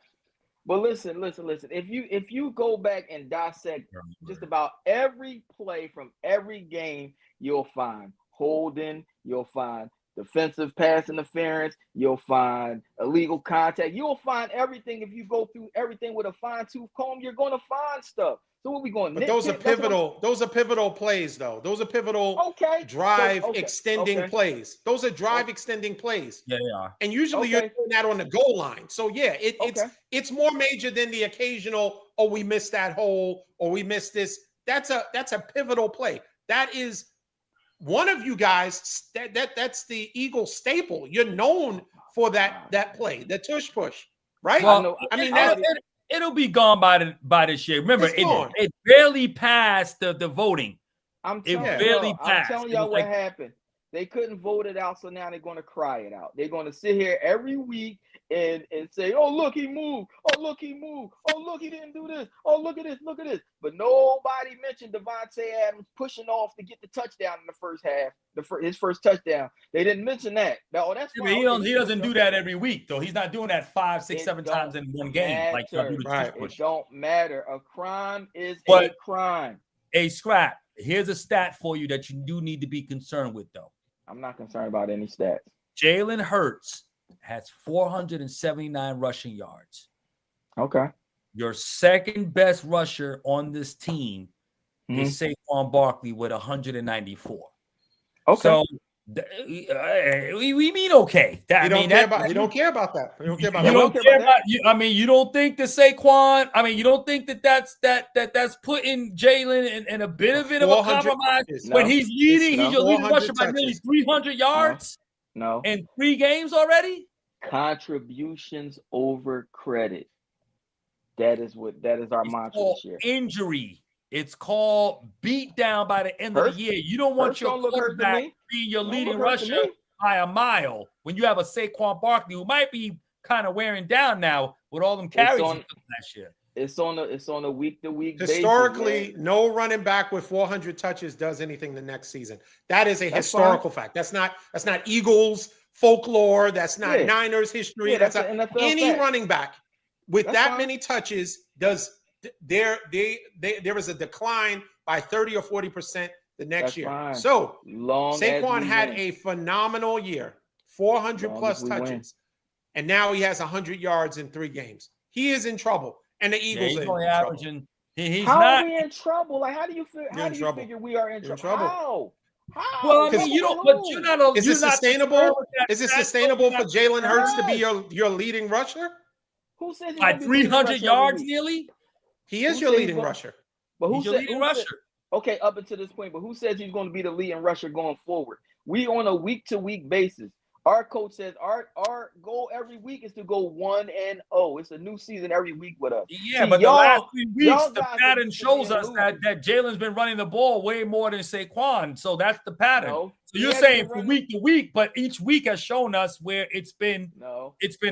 But listen. If you go back and dissect just about every play from every game, you'll find holding. You'll find defensive pass interference. You'll find illegal contact. You'll find everything. If you go through everything with a fine-tooth comb, you're going to find stuff. So what we going? But those are pivotal. Those are pivotal plays, though. Those are pivotal drive extending plays. Those are drive extending plays. Yeah, they are. And usually you're doing that on the goal line. So yeah, it's more major than the occasional. Oh, we missed that hole, or we missed this. That's a pivotal play. That is one of you guys. That's the Eagle staple. You're known for that play, the tush push, right? Well, I mean it'll be gone by this year. Remember, it barely passed the voting. I'm telling y'all what happened. They couldn't vote it out, so now they're going to cry it out. They're going to sit here every week and say, "Oh, look, he moved. Oh, look, he moved. Oh, look, he didn't do this. Oh, look at this. Look at this." But nobody mentioned Devontae Adams pushing off to get the touchdown in the first half, his first touchdown. They didn't mention that. No, that's why he doesn't do that every week, though. He's not doing that 5, 6, 7 times in one game. Like it don't matter. A crime is a crime. Hey, Scrap, here's a stat for you that you do need to be concerned with, though. I'm not concerned about any stats. Jalen Hurts has 479 rushing yards. Okay. Your second best rusher on this team is Saquon Barkley with 194. Okay. So we mean okay. You don't care about that. You don't care about that. You don't think that Saquon. I mean, you don't think that's putting Jalen in a bit of a compromise when he's leading. He's your leading rusher by nearly 300 yards. No. In 3 games already. Contributions over credit. That is our mantra this year. Injury. It's called beat down by the end of the year. You don't want your quarterback being your leading rusher by a mile when you have a Saquon Barkley who might be kind of wearing down now with all them carries last year. It's on a week-to-week basis. Historically, no running back with 400 touches does anything the next season. That is a historical fact. That's not Eagles folklore. That's not Niners history. That's not any running back with that many touches does. There is a decline by 30 or 40% the next year. Fine. So Saquon had a phenomenal year, 400 plus touches, and now he has 100 yards in 3 games. He is in trouble. And the Eagles are only averaging. Are we in trouble? Like, how do you figure we are in trouble? How? Well, I mean, you don't. But you're not. Is it sustainable? Is it sustainable for Jalen Hurts to be your leading rusher? Who says by 300 yards nearly? He is your leading rusher. But who's your leading rusher? Okay, up until this point. But who says he's going to be the leading rusher going forward? We on a week-to-week basis. Our coach says our goal every week is to go 1-0. It's a new season every week with us. Yeah, but the last 3 weeks, the pattern shows us that Jalen's been running the ball way more than Saquon. So that's the pattern. So you're saying from week to week, but each week has shown us where it's been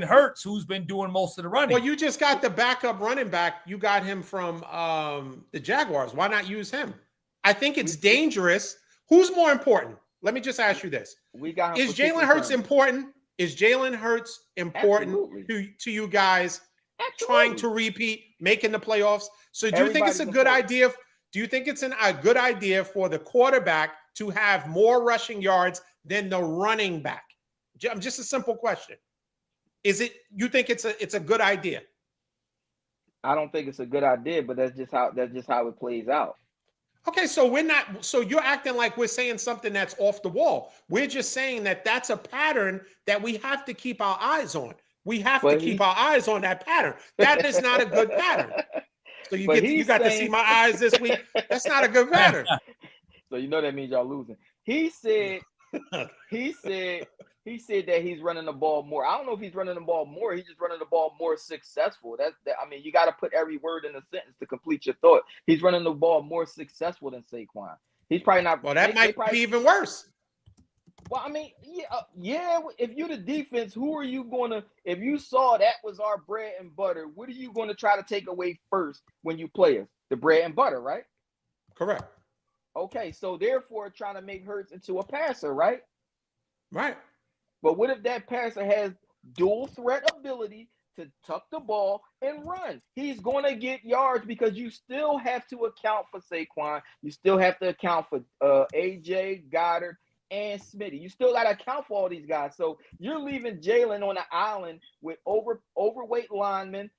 Hurts who's been doing most of the running. Well, you just got the backup running back. You got him from the Jaguars. Why not use him? I think it's dangerous. Who's more important? Let me just ask you this. Is Jalen Hurts important? Is Jalen Hurts important to you guys trying to repeat, making the playoffs? So do you think it's a good idea? Do you think it's a good idea for the quarterback to have more rushing yards than the running back? Just a simple question. You think it's a good idea? I don't think it's a good idea, but that's just how it plays out. Okay, so you're acting like we're saying something that's off the wall. We're just saying that that's a pattern that we have to keep our eyes on. We have to keep our eyes on that pattern. That is not a good pattern. So you got to see my eyes this week. That's not a good pattern. So you know that means y'all losing. He said that he's running the ball more. I don't know if he's running the ball more. He's just running the ball more successful. I mean, you got to put every word in a sentence to complete your thought. He's running the ball more successful than Saquon. He's probably not. Well, that might be even worse. Well, I mean, yeah. If you're the defense, who are you going to? If you saw that was our bread and butter, what are you going to try to take away first when you play us? The bread and butter, right? Correct. Okay, so therefore, trying to make Hurts into a passer, right? Right. But what if that passer has dual threat ability to tuck the ball and run? He's going to get yards because you still have to account for Saquon. You still have to account for AJ, Goddard, and Smitty. You still got to account for all these guys. So you're leaving Jalen on the island with overweight linemen,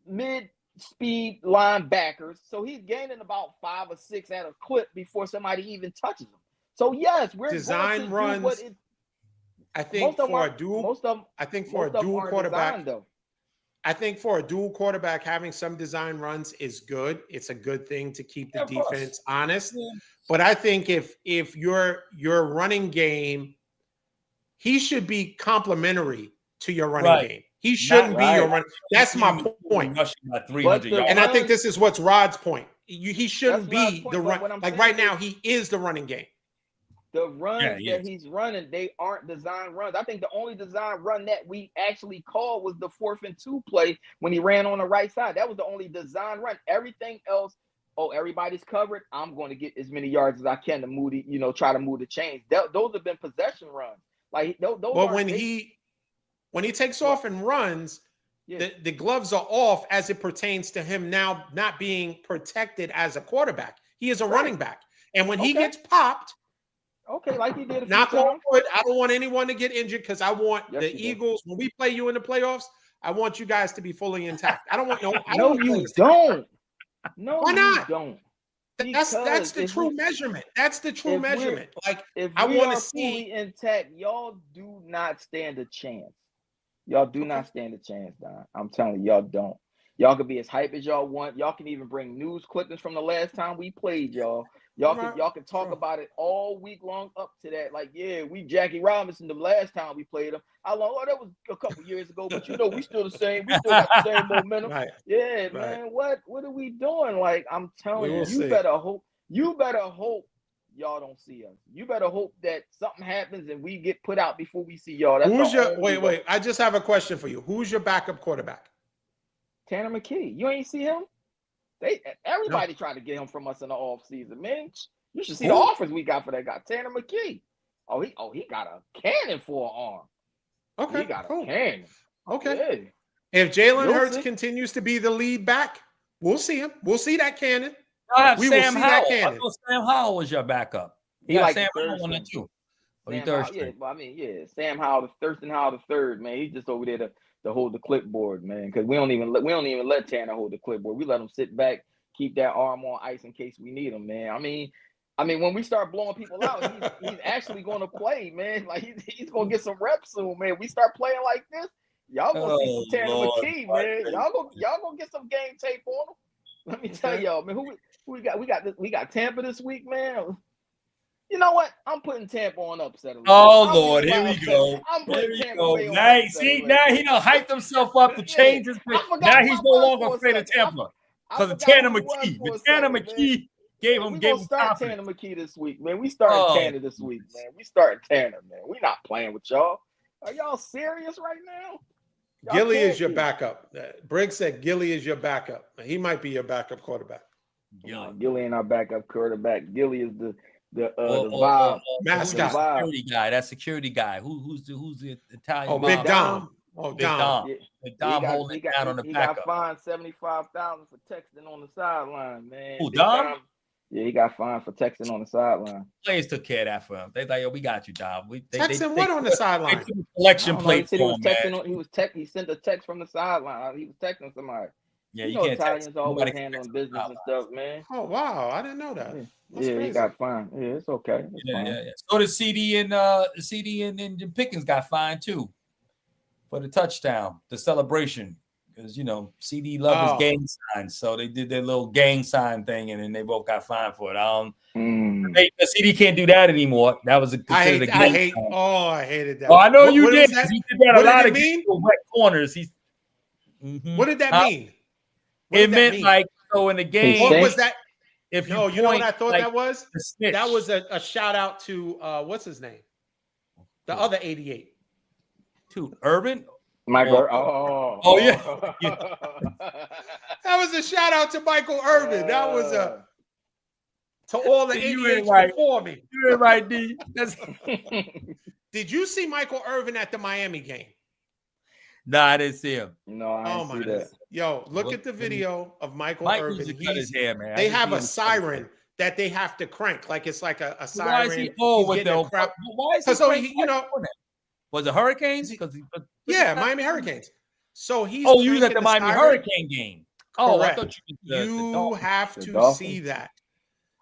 mid-speed linebackers. So he's gaining about 5 or 6 at a clip before somebody even touches him. So yes, we're design going to runs. do what it. I think for a dual quarterback, I think for a dual quarterback, having some design runs is good. It's a good thing to keep the defense honest. Yeah. But I think if your running game, he should be complementary to your running game. He shouldn't be your running. That's my point. And I think this is what's Rod's point. He shouldn't be the run. Like right now, he is the running game. The runs that he's running, they aren't design runs. I think the only design run that we actually called was the 4th and 2 play when he ran on the right side. That was the only design run. Everything else, everybody's covered. I'm going to get as many yards as I can to move try to move the chains. Those have been possession runs. Like those. But when he takes off and runs, the gloves are off as it pertains to him now not being protected as a quarterback. He is a running back, and when he gets popped. Okay, like he did. Knock on wood. I don't want anyone to get injured because I want the Eagles, when we play you in the playoffs, I want you guys to be fully intact. I don't want no. No, you don't. No, why not? You don't. That's the true measurement. That's the true measurement. Like if I want to see fully intact, y'all do not stand a chance. Y'all do not stand a chance, Don. I'm telling you, y'all don't. Y'all can be as hype as y'all want. Y'all can even bring news clippings from the last time we played, y'all. Y'all can talk about it all week long up to that. Like, we Jackie Robinson the last time we played him. How long? Oh, that was a couple years ago. But we still the same. We still got the same momentum. Right. Yeah, right. Man. What are we doing? Like, I'm telling you, you better hope y'all don't see us. You better hope that something happens and we get put out before we see y'all. That's wait. I just have a question for you. Who's your backup quarterback? Tanner McKee. You ain't see him? Everybody tried to get him from us in the off season, man. You should see the offers we got for that guy, Tanner McKee. He got a cannon for an arm. Okay, he got a cannon. Okay. Yeah. If Jalen Hurts continues to be the lead back, we'll see him. We'll see that cannon. We will see that cannon. I thought Sam Howell was your backup. He like Sam Howell on it too. Sam Howell, Thurston Howell the third, man. He's just over there to hold the clipboard, man. Because we don't even let Tanner hold the clipboard. We let him sit back, keep that arm on ice in case we need him, man. I mean, when we start blowing people out, he's actually going to play, man. Like he's going to get some reps soon, man. We start playing like this, y'all gonna see some Tanner McKee, man. Y'all gonna get some game tape on him. Let me tell y'all, man. Who we got? We got Tampa this week, man. You know what? I'm putting Tampa on upset. Oh Lord, here we go. I'm putting Tampa on upset. Now he done hyped himself up to change his pick. Now he's no longer afraid of Tampa because of Tanner McKee. The Tanner McKee gave him start Tanner McKee this week, man. We starting Tanner this week, man. We starting Tanner, man. We not playing with y'all. Are y'all serious right now? Gilly is your backup. Briggs said Gilly is your backup. He might be your backup quarterback. Gilly ain't our backup quarterback. Gilly is the vibe mascot. Security guy. That security guy. Who's the Italian? Oh, Big Dom. Big Dom. Big Dom holding down on the backup. He got fined $75,000 for texting on the sideline, man. Who, Dom? Yeah, he got fined for texting on the sideline. Players took care of that for him. They like, yo, we got you, Dom. Texting what on the sideline? Collection plate. He sent a text from the sideline. He was texting somebody. Yeah, you can't Italians always handling business and stuff, man. Oh wow, I didn't know that. Yeah, he got fined. Yeah, it's okay. Yeah. So the CD and Pickens got fined too for the touchdown, the celebration. Because CD loved his gang signs, so they did their little gang sign thing, and then they both got fined for it. CD can't do that anymore. That was I hated that. Oh, I know you did. He did that a lot of wet corners. What did that mean? It meant like in the game. What was that? If you know what I thought that was? That was a shout out to what's his name? The other 88. To Urban. Michael. Oh yeah. That was a shout out to Michael Irvin. That was to all the 88s before me. You're right, D. Did you see Michael Irvin at the Miami game? No, I didn't see him. No, I didn't see that. Yo, look at the video of Michael Irvin. His hair, man. They have a siren that they have to crank, like it's like a siren. Why is he with the crap? Why is he so was it Hurricanes? Miami Hurricanes. So he's you was at the Miami Hurricane game. Oh, I thought you have to see that.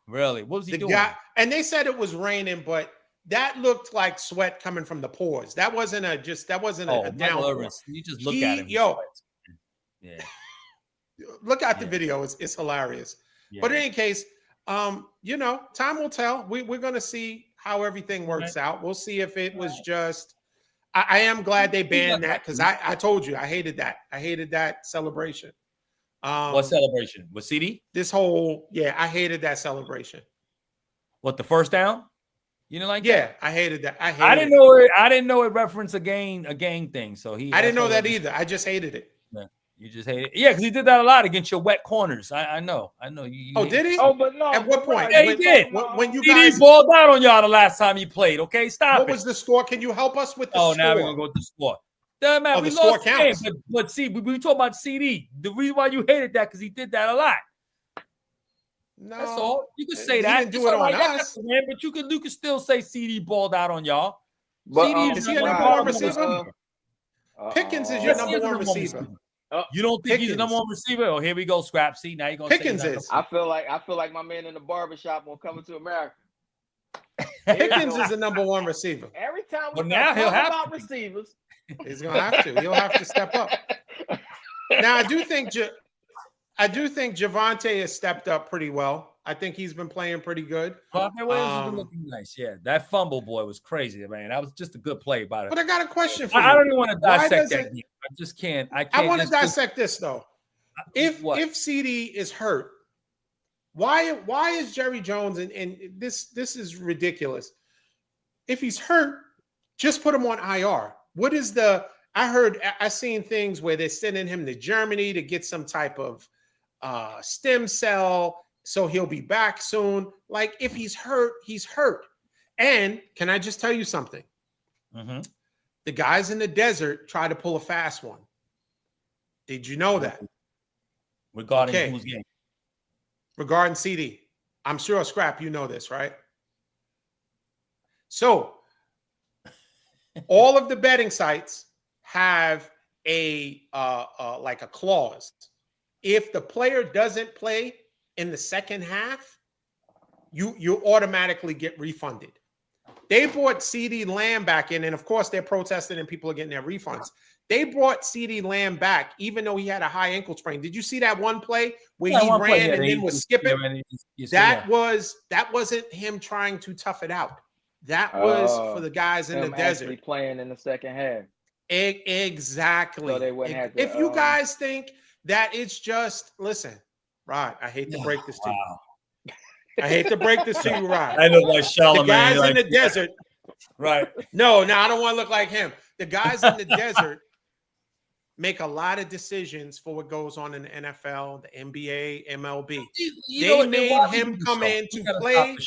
Really? What was he doing? And they said it was raining, but that looked like sweat coming from the pores. That wasn't a downpour. You just look at him. Yeah. Look at the video. It's hilarious. Yeah. But in any case, time will tell. We're gonna see how everything works out. We'll see if it was just. I am glad they banned that because I told you I hated that. I hated that celebration. What celebration? Was CD? This whole I hated that celebration. What, the first down? You know, like that? I hated that. I didn't know it. I didn't know it referenced a gang thing. So I didn't know that either. I just hated it. Yeah, you just hate it. Yeah, because he did that a lot against your wet corners. I know. You did he? Oh, but no. At what point? Yeah, he did. When you guys balled out on y'all the last time he played. Okay, stop. What was the score? Can you help us with the score? Oh, now we're gonna go with the score. Doesn't matter. We lost the game, but see, we talk about CD. The reason why you hated that because he did that a lot. No, that's all. You can say that. Didn't do it on us, man, but you can still say CD balled out on y'all. But, CD is your number one receiver. Pickens is your number one receiver. You don't think he's the number one receiver? Oh, here we go, Scrap. See, now you're gonna Pickens say is. I feel like my man in the barbershop on Coming to America. Pickens is the number one receiver. Every time we now he'll have about receivers, he's gonna have to. He'll have to step up. Now I do think Javonte has stepped up pretty well. I think he's been playing pretty good. Javonte Williams has been looking nice. Yeah, that fumble boy was crazy, man. That was just a good play by it. But I got a question for you. I don't even want to dissect that game. I just can't. I want to dissect this though. If CD is hurt, why is Jerry Jones and this is ridiculous. If he's hurt, just put him on IR. What is the I seen things where they're sending him to Germany to get some type of stem cell, so he'll be back soon. Like, if he's hurt, he's hurt. And can I just tell you something? Mm-hmm. The guys in the desert try to pull a fast one. Did you know that? Regarding whose game? Regarding CD. I'm sure, Scrap, you know this, right? So all of the betting sites have a like a clause. If the player doesn't play in the second half, you automatically get refunded. They brought CD Lamb back in, and of course they're protesting and people are getting their refunds. They brought CD Lamb back, even though he had a high ankle sprain. Did you see that one play where he ran and then was skipping? That wasn't him trying to tough it out. That was for the guys in the desert playing in the second half. Exactly. So they wouldn't have to, if you guys think that it's just, listen, Rod, I hate to break this to you. I hate to break this to you, Rod. I look like Charlamagne. The guys in the desert. Right. No, I don't want to look like him. The guys in the desert make a lot of decisions for what goes on in the NFL, the NBA, MLB. They made him come in to play.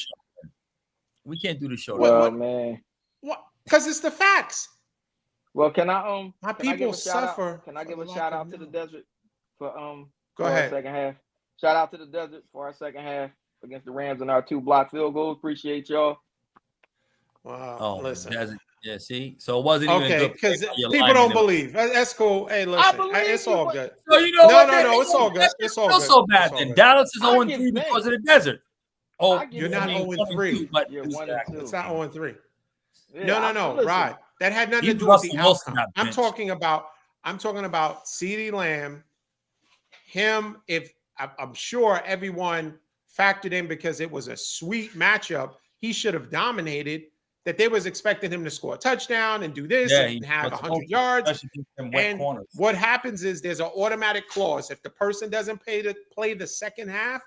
We can't do the show. Well, man. What? Because it's the facts. Well, can I my people suffer. Can I give a shout out to the desert for Go ahead. Our second half? Shout out to the desert for our second half against the Rams and our 2 block field goals. Appreciate y'all. Wow. Listen. Desert. Yeah, see? So it wasn't even okay, because people don't believe. That's cool. Hey, listen, it's all good. So you know no, it's all good. It's all good. So bad then. Dallas is 0-3 because of the desert. Oh, you're not 0-3, but it's not 0-3. No, Rod. That had nothing to do with the outcome. I'm talking about CeeDee Lamb. Him, if I'm sure everyone factored in because it was a sweet matchup, he should have dominated. That they was expecting him to score a touchdown and do this and have 100 yards. And what happens is there's an automatic clause. If the person doesn't play the second half,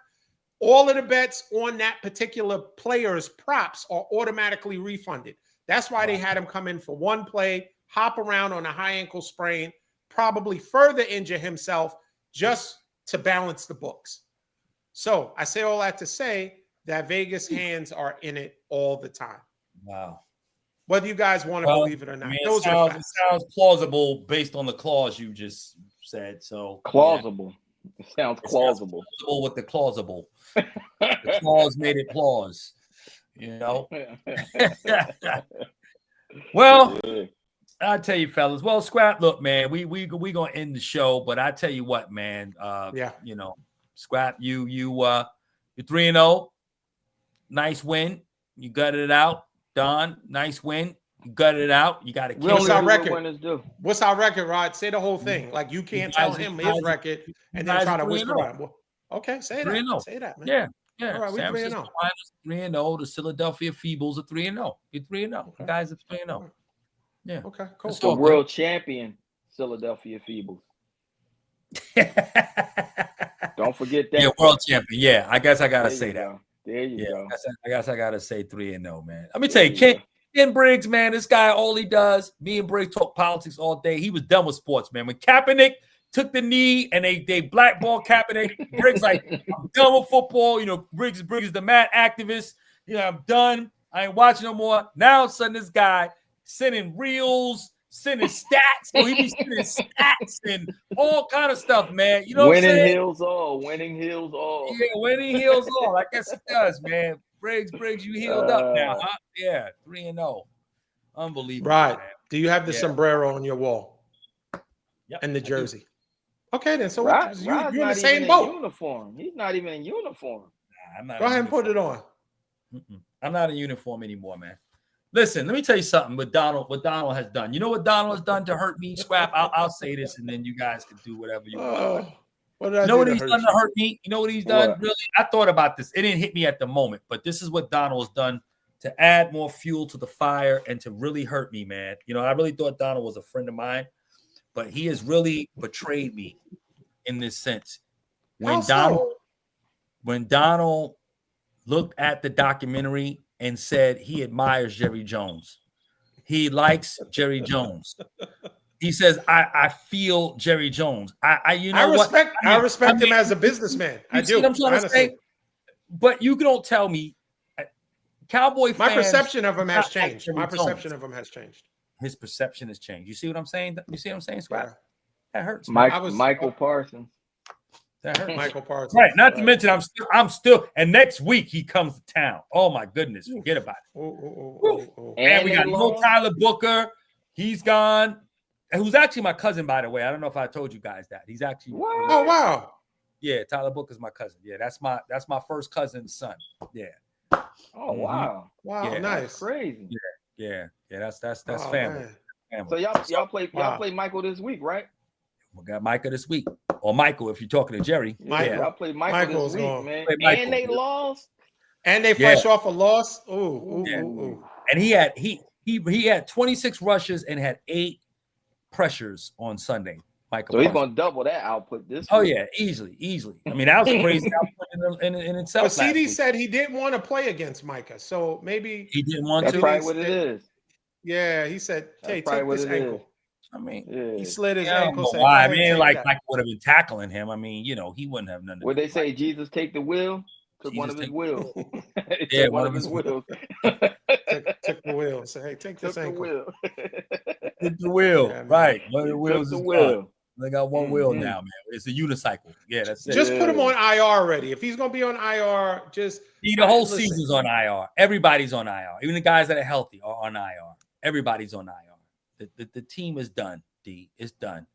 all of the bets on that particular player's props are automatically refunded. That's why they had him come in for one play, hop around on a high ankle sprain, probably further injure himself just to balance the books. So I say all that to say that Vegas hands are in it all the time. Wow. Whether you guys want to believe it or not. It sounds plausible based on the clause you just said. So plausible. Yeah. It sounds plausible. With the plausible. The clause made it plause. You know? Well, I tell you, fellas. Well, Scrap, look, man, we gonna end the show, but I tell you what, man. You know, Scrap, you're 3-0. Nice win. You gutted it out. Don, nice win. You gutted it out. You got to kill. What's our record? What's our record, Rod? Say the whole thing. Like, you can't tell him his record and then try to whisper on him. Okay, say that. Say that, man. Yeah. All right, we're 3-0. 3-0. The Philadelphia Feebles are 3-0. You're 3-0. Okay. Guys are 3-0. Yeah. Okay, cool. The world champion Philadelphia Feebles. Don't forget that. Yeah, world champion. Yeah, I guess I gotta say that. There you go. I guess I gotta say 3-0, man. Let me tell you, Ken Briggs, man, this guy, all he does, me and Briggs talk politics all day. He was done with sports, man. When Kaepernick took the knee and they blackballed Kaepernick, Briggs like, I'm done with football. You know, Briggs is the mad activist. You know, I'm done. I ain't watching no more. Now, all of a sudden, this guy sending reels, sending stats. So he be sending stats and all kind of stuff, man. You know what I'm saying? Winning heals all. Yeah, winning heals all. I guess it does, man. Briggs, you healed up now, huh? Yeah, 3-0. Unbelievable. Right. Man. Do you have the sombrero on your wall? Yep. And the jersey? Okay, then. So you're in the same boat. Uniform. He's not even in uniform. Nah, I'm not. Go ahead and put it on. I'm not in uniform anymore, man. Listen, let me tell you something. What Donald has done. You know what Donald has done to hurt me, Scrap? I'll say this, and then you guys can do whatever you want. What did I you know what he's done to hurt me? You know what he's done? What? Really, I thought about this. It didn't hit me at the moment, but this is what Donald has done to add more fuel to the fire and to really hurt me, man. You know, I really thought Donald was a friend of mine, but he has really betrayed me in this sense. When Donald looked at the documentary and said he admires Jerry Jones. He likes Jerry Jones. He says, I feel Jerry Jones. I respect him as a businessman. I do. What I'm trying to say? But you don't tell me. Cowboy fans. My perception of him has changed. His perception has changed. You see what I'm saying? You see what I'm saying, Scott? Yeah. That hurts. Michael Parsons. That hurts. Michael Parsons. Right. Not to mention, I'm still. And next week he comes to town. Oh my goodness, forget about it. And we got no Tyler Booker. He's gone. And who's actually my cousin, by the way. I don't know if I told you guys that. He's actually. What? Oh wow. Yeah, Tyler Booker's my cousin. Yeah, that's my first cousin's son. Yeah. Oh wow. Wow, yeah, nice. That's crazy. Yeah. That's family. So y'all play Michael this week, right? We got Micah this week. Or Michael, if you're talking to Jerry. Michael. Y'all play Michael this week, man. And they lost. And they fresh off a loss. Ooh. And he had 26 rushes and had 8 pressures on Sunday. Michael. So he's going to double that output this week. Oh yeah, easily. I mean, that was crazy output in itself. But CD said he didn't want to play against Micah, so maybe he didn't want to. That's probably what it is. Yeah, he said, "Hey, take this ankle." I mean, he slid his ankle. Why? I mean, like would have been tackling him. I mean, he wouldn't have none. Would they say Jesus take the wheel? Took one of his wheels. Yeah, one of his wheels. Took the wheel. Say, hey, take this ankle. Took the wheel. Yeah, right. One of the wheels is wheel. They got one wheel now, man. It's a unicycle. Yeah, that's it. Just put him on IR already. If he's gonna be on IR, the whole season's on IR. Everybody's on IR. Even the guys that are healthy are on IR. Everybody's on IR. The team is done. D. It's done.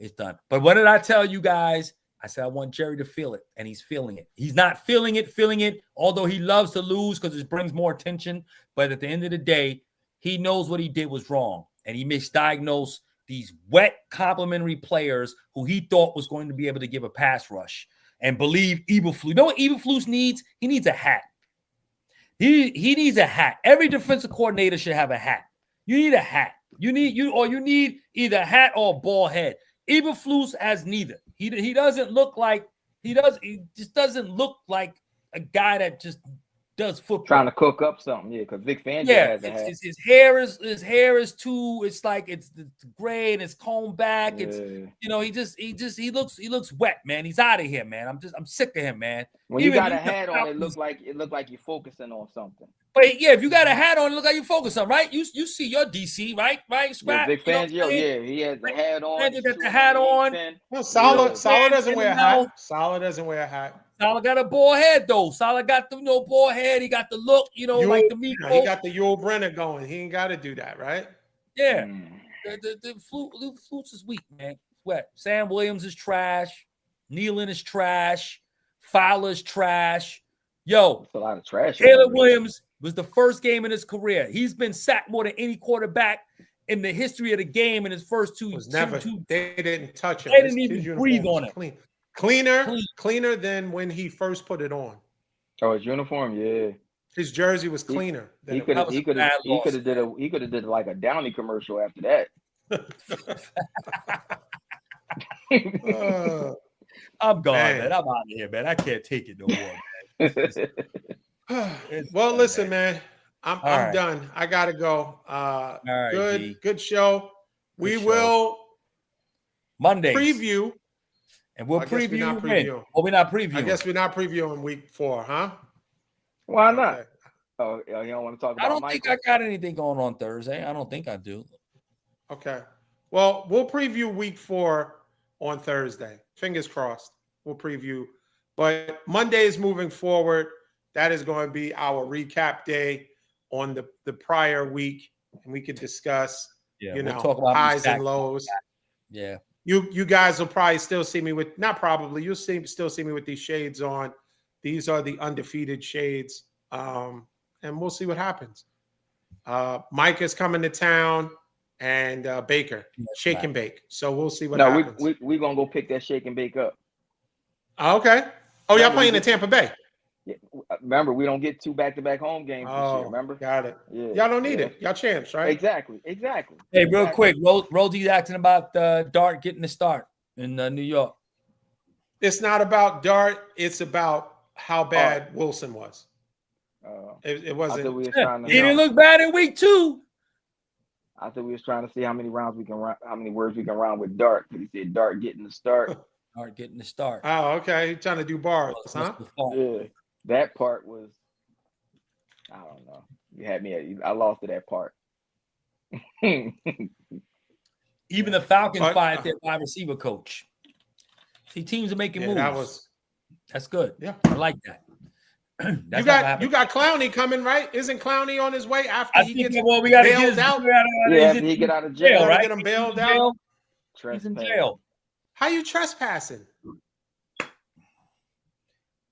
It's done. But what did I tell you guys? I said I want Jerry to feel it, and he's feeling it. He's not feeling it, although he loves to lose because it brings more attention. But at the end of the day, he knows what he did was wrong, and he misdiagnosed these wet complimentary players who he thought was going to be able to give a pass rush and believe Eberflus. You know what Eberflus needs? He needs a hat. He needs a hat. Every defensive coordinator should have a hat. You need a hat. You need either a hat or a bald head. Eberflus has neither. He just doesn't look like a guy that just does football. Trying to cook up something, because Vic Fangio has a hat. His hair is too. It's like it's gray and it's combed back. Yeah. It's he looks wet, man. He's out of here, man. I'm sick of him, man. When you got a hat on, it look like you're focusing on something. But yeah, if you got a hat on, it look like you're focusing on, right? You see your DC, right? Yeah, Vic Fangio, he has the hat on. He got the hat on. No, Saleh doesn't wear a hat. Saleh doesn't wear a hat. Saleh got a bald head though. Saleh got the bald head. He got the look, like the meat. He got the Yul Brenner going. He ain't got to do that, right? Yeah. The Flutes is weak, man. Wet. Sam Williams is trash. Nealon is trash. Fowler's trash. Yo, that's a lot of trash. Taylor Williams was the first game in his career. He's been sacked more than any quarterback in the history of the game in his first two. They didn't touch him. They didn't even breathe on it. Cleaner than when he first put it on. Oh, his uniform, yeah. His jersey was cleaner. He could have did like a Downey commercial after that. I'm gone, man. I'm out of here, man. I can't take it no more. Well, listen, man. I'm done. I gotta go. Good show. We will Monday preview. And we'll preview. We're not previewing. I guess we're not previewing week 4, huh? Why not? Okay. Oh, you don't want to talk about I don't Michael? think I got anything going on Thursday. I don't think I do. Okay. Well, we'll preview week 4 on Thursday. Fingers crossed. We'll preview. But Monday is moving forward. That is going to be our recap day on the prior week. And we can discuss, we'll talk about highs and lows. Yeah. You guys will probably still see me with, not probably, you'll still see me with these shades on. These are the undefeated shades. And we'll see what happens. Mike is coming to town and Baker, shake and bake. So we'll see what happens. We're going to go pick that shake and bake up. Okay. Oh, y'all playing in Tampa Bay? Yeah. Remember, we don't get 2 back-to-back home games this year, remember? Got it. Yeah. Y'all don't need it. Y'all champs, right? Exactly. Hey, real quick, Roldie's asking about Dart getting the start in New York. It's not about Dart. It's about how bad Wilson was. It wasn't. He didn't look bad in week 2. I think we was trying to see how many words we can rhyme with Dart, because he said Dart getting the start. Dart getting the start. Oh, okay. You're trying to do bars, huh? Yeah, that part was, I don't know. You had me. I lost to that part. Even the Falcons fired their wide receiver coach. See, teams are making moves. That's good. Yeah, I like that. You got Clowney coming, right? Isn't Clowney on his way after he gets we got to bailed out? After he get out of jail, right? Get him bailed out. He's in jail. How you trespassing?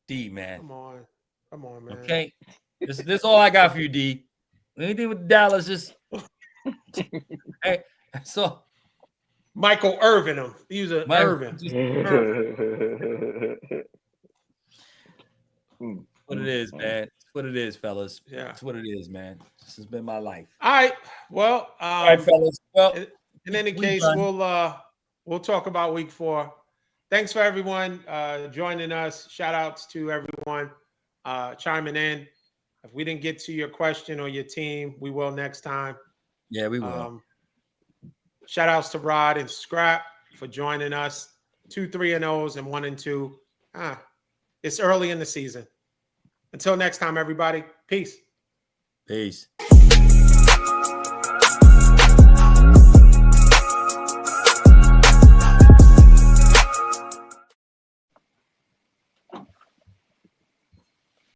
D, man. Come on, man. Okay, this is all I got for you, D. Anything with Dallas is hey. So Michael Irvin, he was Irvin. What it is, man. It's what it is, fellas. Yeah, it's what it is, man. This has been my life. All right. Well, all right, fellas. Well, in any case, we'll talk about week 4. Thanks for everyone joining us. Shout outs to everyone chiming in. If we didn't get to your question or your team, we will next time. Yeah, we will. Shout outs to Rod and Scrap for joining us. 2 3-0s and 1 and 2. It's early in the season. Until next time, everybody. Peace. Peace.